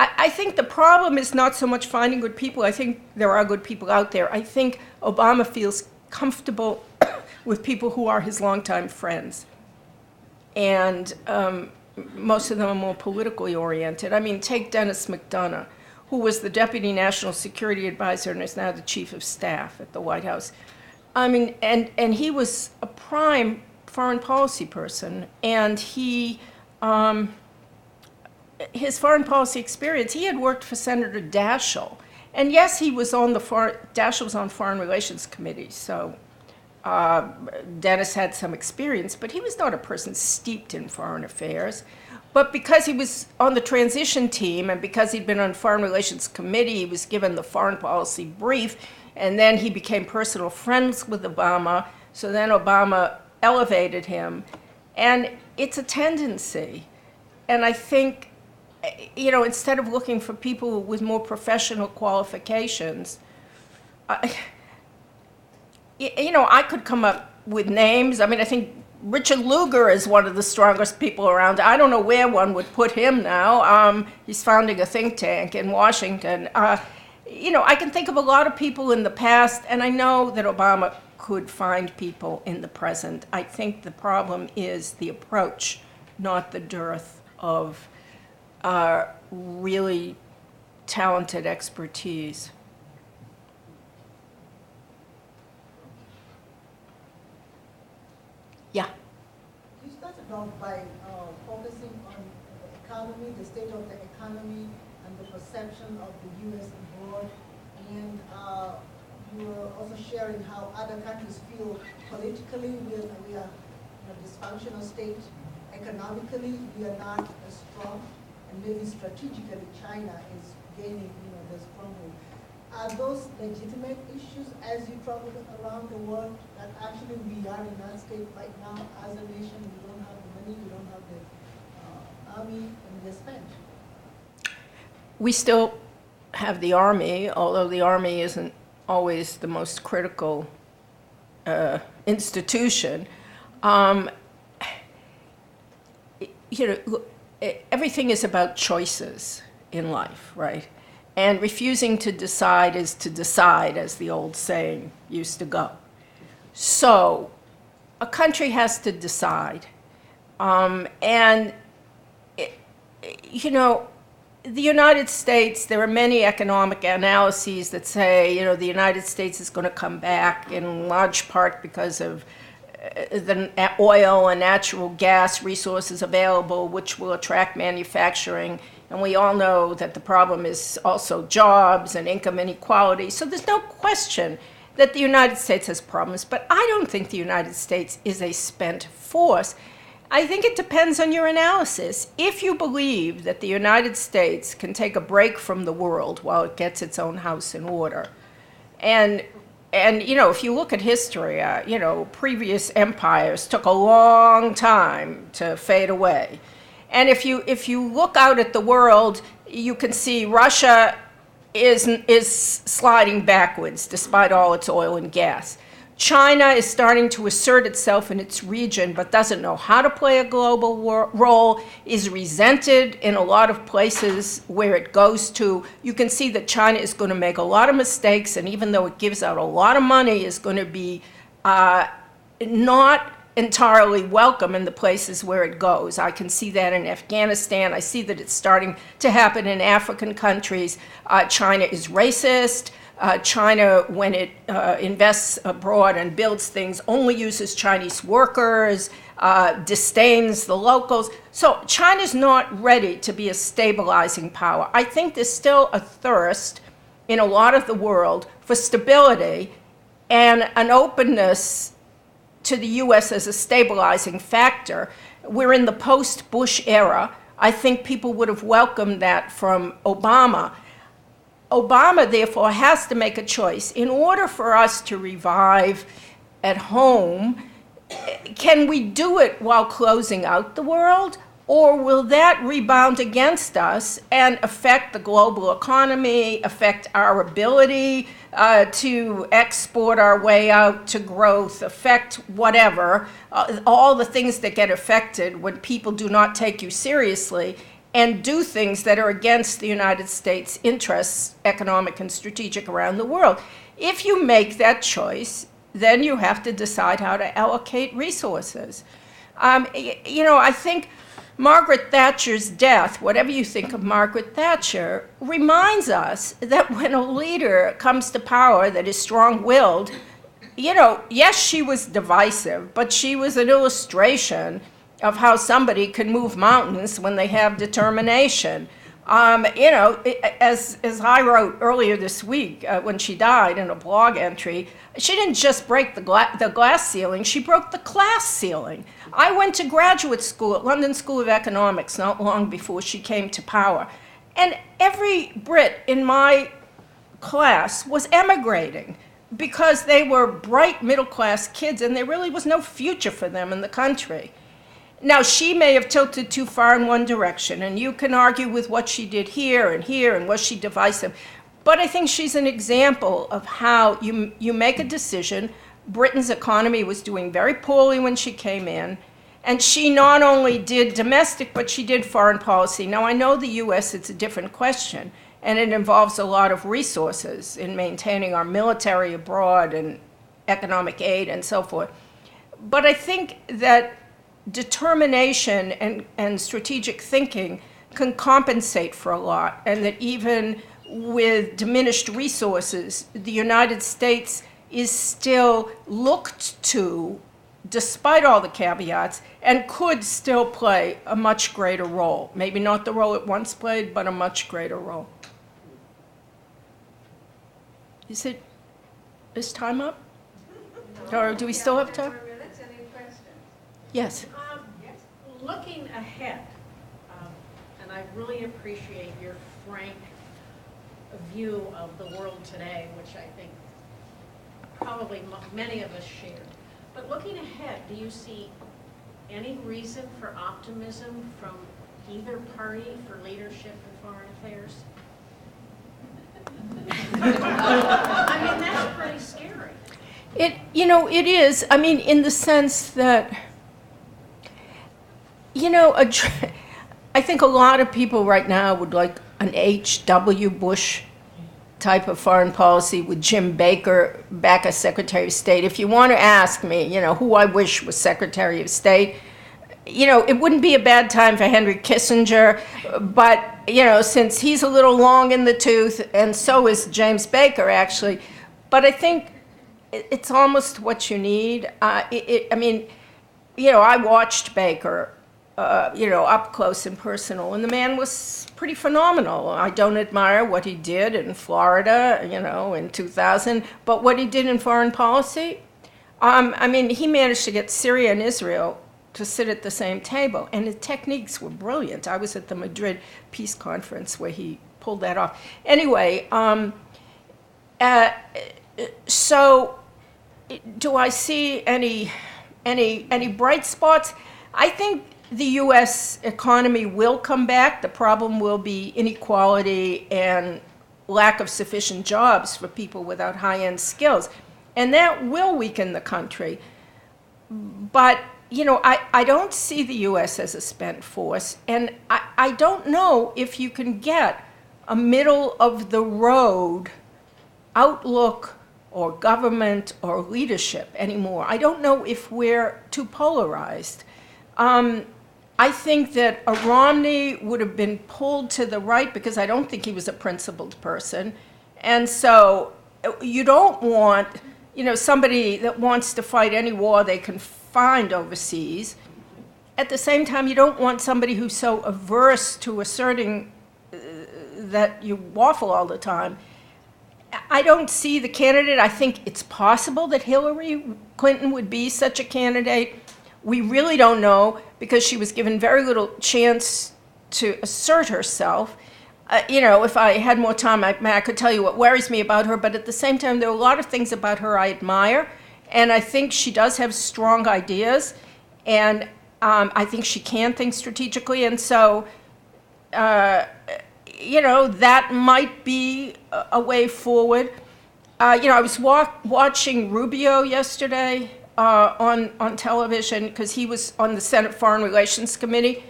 I think the problem is not so much finding good people. I think there are good people out there. I think Obama feels comfortable with people who are his longtime friends. And most of them are more politically oriented. I mean, take Dennis McDonough, who was the Deputy National Security Advisor and is now the Chief of Staff at the White House. I mean, and he was a prime foreign policy person, and his foreign policy experience, he had worked for Senator Daschle. And yes, he was on Daschle was on Foreign Relations Committee, so Dennis had some experience, but he was not a person steeped in foreign affairs. But because he was on the transition team and because he'd been on Foreign Relations Committee, he was given the foreign policy brief, and then he became personal friends with Obama, so then Obama elevated him. And it's a tendency. And I think, instead of looking for people with more professional qualifications, I could come up with names. I mean, I think Richard Lugar is one of the strongest people around. I don't know where one would put him now. He's founding a think tank in Washington. I can think of a lot of people in the past, and I know that Obama could find people in the present. I think the problem is the approach, not the dearth of really talented expertise. Yeah. You started off by focusing on the economy, the state of the economy, and the perception of the U.S. abroad, and you were also sharing how other countries feel politically. We are a dysfunctional state. Economically, we are not as strong, and maybe strategically, China is gaining, the stronghold. Are those legitimate issues as you travel around the world, that actually we are in that state right now as a nation? We don't have the money, we don't have the army, and we're spent. We still have the Army, although the Army isn't always the most critical institution. Everything is about choices in life, right? And refusing to decide is to decide, as the old saying used to go. So a country has to decide. The United States, there are many economic analyses that say, the United States is going to come back in large part because of the oil and natural gas resources available, which will attract manufacturing. And we all know that the problem is also jobs and income inequality. So there's no question that the United States has problems. But I don't think the United States is a spent force. I think it depends on your analysis. If you believe that the United States can take a break from the world while it gets its own house in order, and if you look at history, previous empires took a long time to fade away. And if you look out at the world, you can see Russia is sliding backwards despite all its oil and gas. China is starting to assert itself in its region, but doesn't know how to play a global role, is resented in a lot of places where it goes to. You can see that China is going to make a lot of mistakes, and even though it gives out a lot of money, is going to be not entirely welcome in the places where it goes. I can see that in Afghanistan. I see that it's starting to happen in African countries. China is racist. China, when it invests abroad and builds things, only uses Chinese workers, disdains the locals. So China's not ready to be a stabilizing power. I think there's still a thirst in a lot of the world for stability and an openness to the U.S. as a stabilizing factor. We're in the post-Bush era. I think people would have welcomed that from Obama. Obama, therefore, has to make a choice. In order for us to revive at home, can we do it while closing out the world? Or will that rebound against us and affect the global economy, affect our ability to export our way out to growth, affect whatever, all the things that get affected when people do not take you seriously and do things that are against the United States' interests, economic and strategic, around the world? If you make that choice, then you have to decide how to allocate resources. I think Margaret Thatcher's death, whatever you think of Margaret Thatcher, reminds us that when a leader comes to power that is strong-willed, yes, she was divisive, but she was an illustration of how somebody can move mountains when they have determination. As I wrote earlier this week when she died in a blog entry, she didn't just break the glass ceiling, she broke the class ceiling. I went to graduate school at London School of Economics not long before she came to power. And every Brit in my class was emigrating because they were bright middle-class kids and there really was no future for them in the country. Now, she may have tilted too far in one direction, and you can argue with what she did here, and was she divisive. But I think she's an example of how you make a decision. Britain's economy was doing very poorly when she came in, and she not only did domestic, but she did foreign policy. Now, I know the U.S., it's a different question, and it involves a lot of resources in maintaining our military abroad and economic aid and so forth. But I think that determination and strategic thinking can compensate for a lot, and that even with diminished resources, the United States is still looked to, despite all the caveats, and could still play a much greater role. Maybe not the role it once played, but a much greater role. Is time up? Or do we still have time? Any questions? Yes. Looking ahead, and I really appreciate your frank view of the world today, which I think probably many of us share. But looking ahead, do you see any reason for optimism from either party for leadership in foreign affairs? I mean, that's pretty scary. It is. I mean, in the sense that, I think a lot of people right now would like an H.W. Bush type of foreign policy with Jim Baker back as Secretary of State. If you want to ask me, who I wish was Secretary of State, it wouldn't be a bad time for Henry Kissinger, but, since he's a little long in the tooth, and so is James Baker, actually, but I think it's almost what you need. I watched Baker, up close and personal, and the man was pretty phenomenal. I don't admire what he did in Florida, in 2000, but what he did in foreign policy, he managed to get Syria and Israel to sit at the same table, and his techniques were brilliant. I was at the Madrid Peace Conference where he pulled that off. Anyway, so do I see any bright spots? I think the U.S. economy will come back. The problem will be inequality and lack of sufficient jobs for people without high-end skills. And that will weaken the country. But, I don't see the U.S. as a spent force. And I don't know if you can get a middle-of-the-road outlook or government or leadership anymore. I don't know if we're too polarized. I think that a Romney would have been pulled to the right because I don't think he was a principled person. And so you don't want, somebody that wants to fight any war they can find overseas. At the same time, you don't want somebody who's so averse to asserting that you waffle all the time. I don't see the candidate. I think it's possible that Hillary Clinton would be such a candidate. We really don't know because she was given very little chance to assert herself. if I had more time, I could tell you what worries me about her, but at the same time, there are a lot of things about her I admire, and I think she does have strong ideas, and I think she can think strategically, and so, that might be a way forward. I was watching Rubio yesterday on television because he was on the Senate Foreign Relations Committee.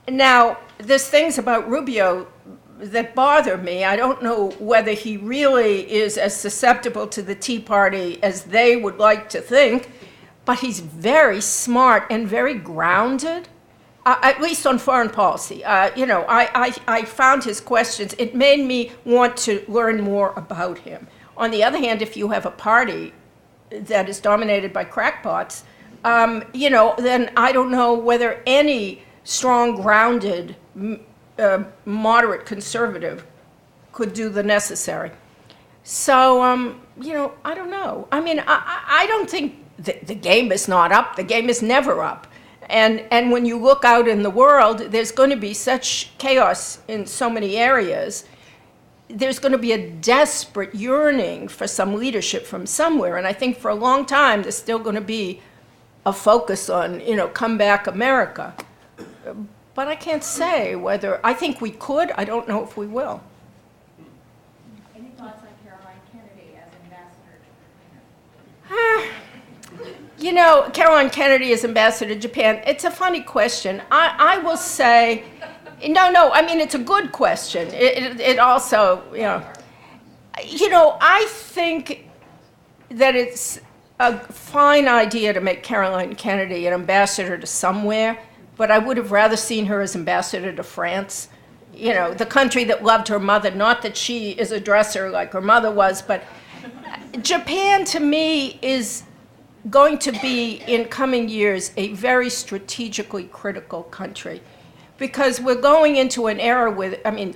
Now, there's things about Rubio that bother me. I don't know whether he really is as susceptible to the Tea Party as they would like to think, but he's very smart and very grounded, at least on foreign policy. I found his questions, it made me want to learn more about him. On the other hand, if you have a party that is dominated by crackpots, then I don't know whether any strong, grounded, moderate conservative could do the necessary. So, I don't know. I mean, I don't think the game is not up. The game is never up. And when you look out in the world, there's going to be such chaos in so many areas. There's going to be a desperate yearning for some leadership from somewhere. And I think for a long time, there's still going to be a focus on, come back America. But I can't say whether, I think we could, I don't know if we will. Any thoughts on Caroline Kennedy as ambassador? Caroline Kennedy as ambassador to Japan, it's a funny question. I will say, no, I mean, it's a good question. It also, I think that it's a fine idea to make Caroline Kennedy an ambassador to somewhere, but I would have rather seen her as ambassador to France, the country that loved her mother. Not that she is a dresser like her mother was, but Japan to me is going to be, in coming years, a very strategically critical country. Because we're going into an era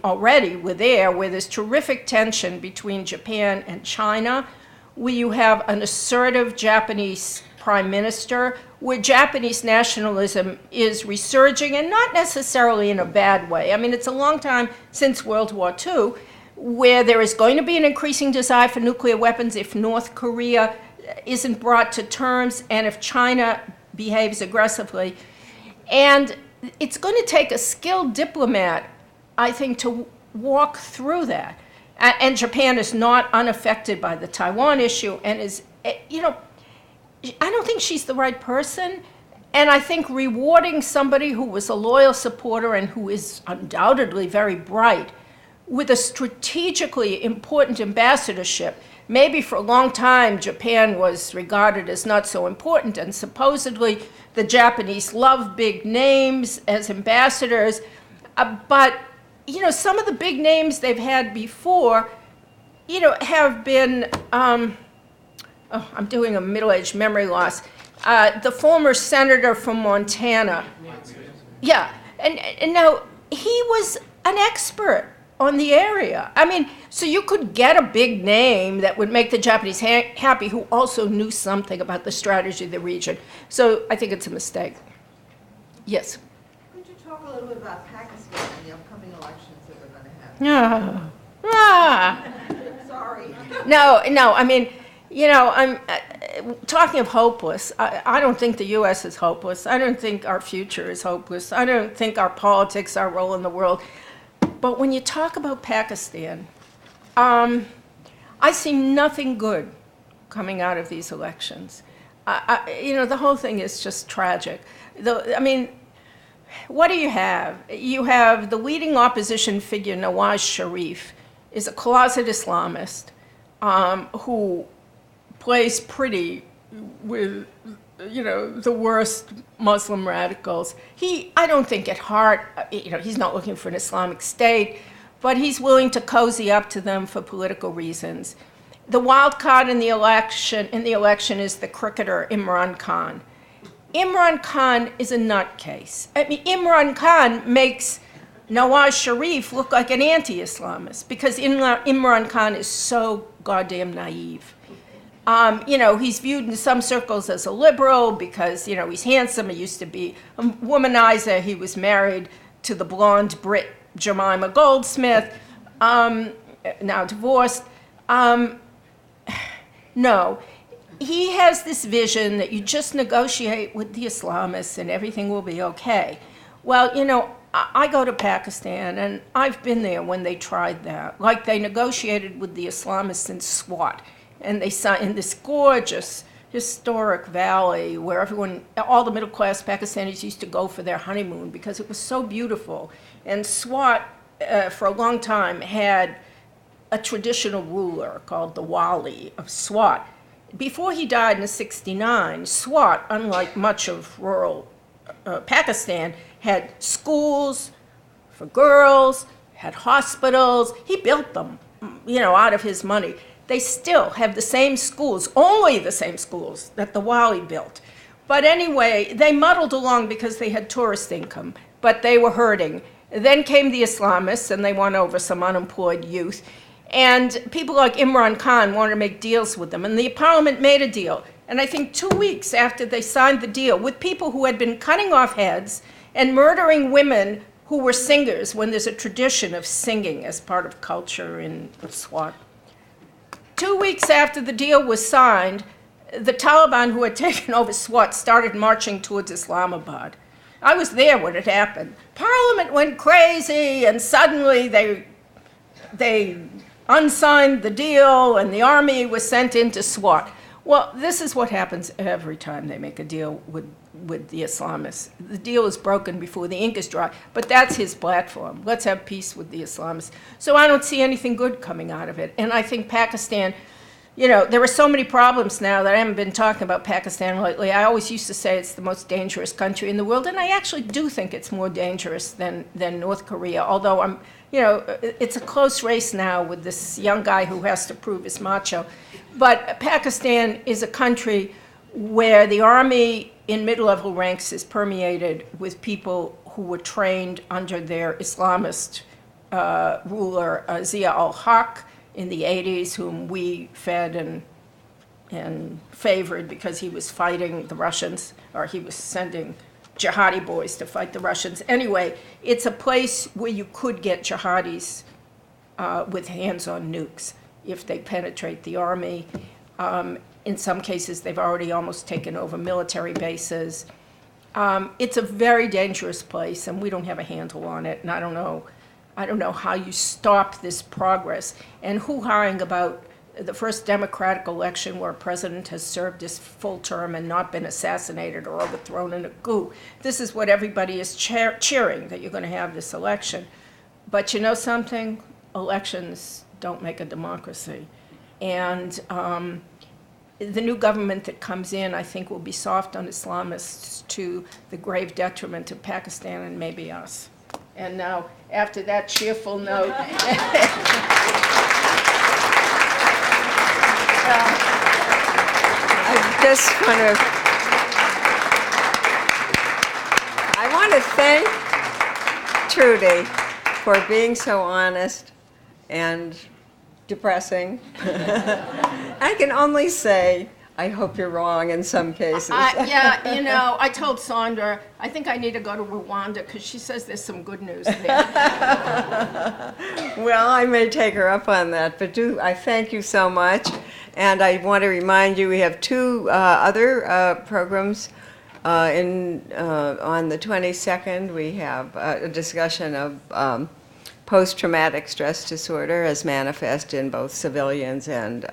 already we're there, where there's terrific tension between Japan and China, where you have an assertive Japanese prime minister, where Japanese nationalism is resurging, and not necessarily in a bad way. I mean, it's a long time since World War II, where there is going to be an increasing desire for nuclear weapons if North Korea isn't brought to terms and if China behaves aggressively. And it's going to take a skilled diplomat, I think, to walk through that. And Japan is not unaffected by the Taiwan issue and is, I don't think she's the right person, and I think rewarding somebody who was a loyal supporter and who is undoubtedly very bright with a strategically important ambassadorship. Maybe for a long time Japan was regarded as not so important, and supposedly the Japanese love big names as ambassadors, but some of the big names they've had before, have been, I'm doing a middle-aged memory loss. The former senator from Montana. Yeah, and now he was an expert on the area. I mean, so you could get a big name that would make the Japanese happy, who also knew something about the strategy of the region. So I think it's a mistake. Yes? Could you talk a little bit about Pakistan and the upcoming elections that we're going to have? Sorry. No, I mean, I'm talking of hopeless. I don't think the U.S. is hopeless. I don't think our future is hopeless. I don't think our politics, our role in the world. But when you talk about Pakistan, I see nothing good coming out of these elections. The whole thing is just tragic. What do you have? You have the leading opposition figure, Nawaz Sharif, is a closet Islamist who plays pretty with, the worst Muslim radicals. I don't think at heart, he's not looking for an Islamic State, but he's willing to cozy up to them for political reasons. The wild card in the election is the cricketer Imran Khan. Imran Khan is a nutcase. I mean, Imran Khan makes Nawaz Sharif look like an anti-Islamist because Imran Khan is so goddamn naive. He's viewed in some circles as a liberal because, he's handsome. He used to be a womanizer. He was married to the blonde Brit Jemima Goldsmith, now divorced. No, he has this vision that you just negotiate with the Islamists and everything will be okay. Well, you know, I go to Pakistan, and I've been there when they tried that. Like, they negotiated with the Islamists in Swat, and they signed in this gorgeous historic valley where everyone, all the middle-class Pakistanis used to go for their honeymoon because it was so beautiful. And Swat, for a long time, had a traditional ruler called the Wali of Swat. Before he died in '69, Swat, unlike much of rural Pakistan, had schools for girls, had hospitals. He built them, you know, out of his money. They still have the same schools, only the same schools that the Wali built. But anyway, they muddled along because they had tourist income, but they were hurting. Then came the Islamists, and they won over some unemployed youth. And people like Imran Khan wanted to make deals with them, and the parliament made a deal. And I think 2 weeks after they signed the deal with people who had been cutting off heads and murdering women who were singers, when there's a tradition of singing as part of culture in Swat. 2 weeks after the deal was signed, the Taliban, who had taken over Swat, started marching towards Islamabad. I was there when it happened. Parliament went crazy, and suddenly they unsigned the deal, and the army was sent into Swat. Well, this is what happens every time they make a deal with the Islamists. The deal is broken before the ink is dry, but that's his platform. Let's have peace with the Islamists. So I don't see anything good coming out of it. And I think Pakistan, you know, there are so many problems now that I haven't been talking about Pakistan lately. I always used to say it's the most dangerous country in the world, and I actually do think it's more dangerous than North Korea, although I'm, you know, it's a close race now with this young guy who has to prove his macho. But Pakistan is a country where the army in mid-level ranks is permeated with people who were trained under their Islamist ruler, Zia ul-Haq, in the 80s, whom we fed and favored because he was fighting the Russians, or he was sending jihadi boys to fight the Russians. Anyway, it's a place where you could get jihadis with hands on nukes if they penetrate the army. In some cases, they've already almost taken over military bases. It's a very dangerous place, and we don't have a handle on it, and I don't know how you stop this progress. And hoo-haing about the first democratic election where a president has served his full term and not been assassinated or overthrown in a coup. This is what everybody is cheering, that you're going to have this election. But you know something? Elections don't make a democracy. And the new government that comes in, I think, will be soft on Islamists to the grave detriment of Pakistan and maybe us. And now, after that cheerful note, I want to thank Trudy for being so honest and depressing. I can only say, I hope you're wrong in some cases. yeah, you know, I told Sandra, I think I need to go to Rwanda because she says there's some good news there. Well, I may take her up on that, but I thank you so much. And I want to remind you, we have two other programs. On the 22nd, we have a discussion of post-traumatic stress disorder as manifest in both civilians and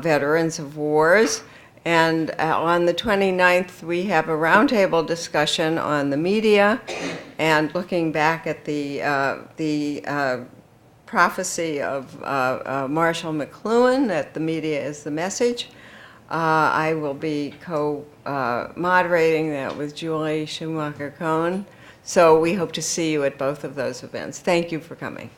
veterans of wars. And on the 29th, we have a roundtable discussion on the media and looking back at the prophecy of Marshall McLuhan, that the media is the message. I will be co-moderating that with Julie Schumacher-Cohen. So we hope to see you at both of those events. Thank you for coming.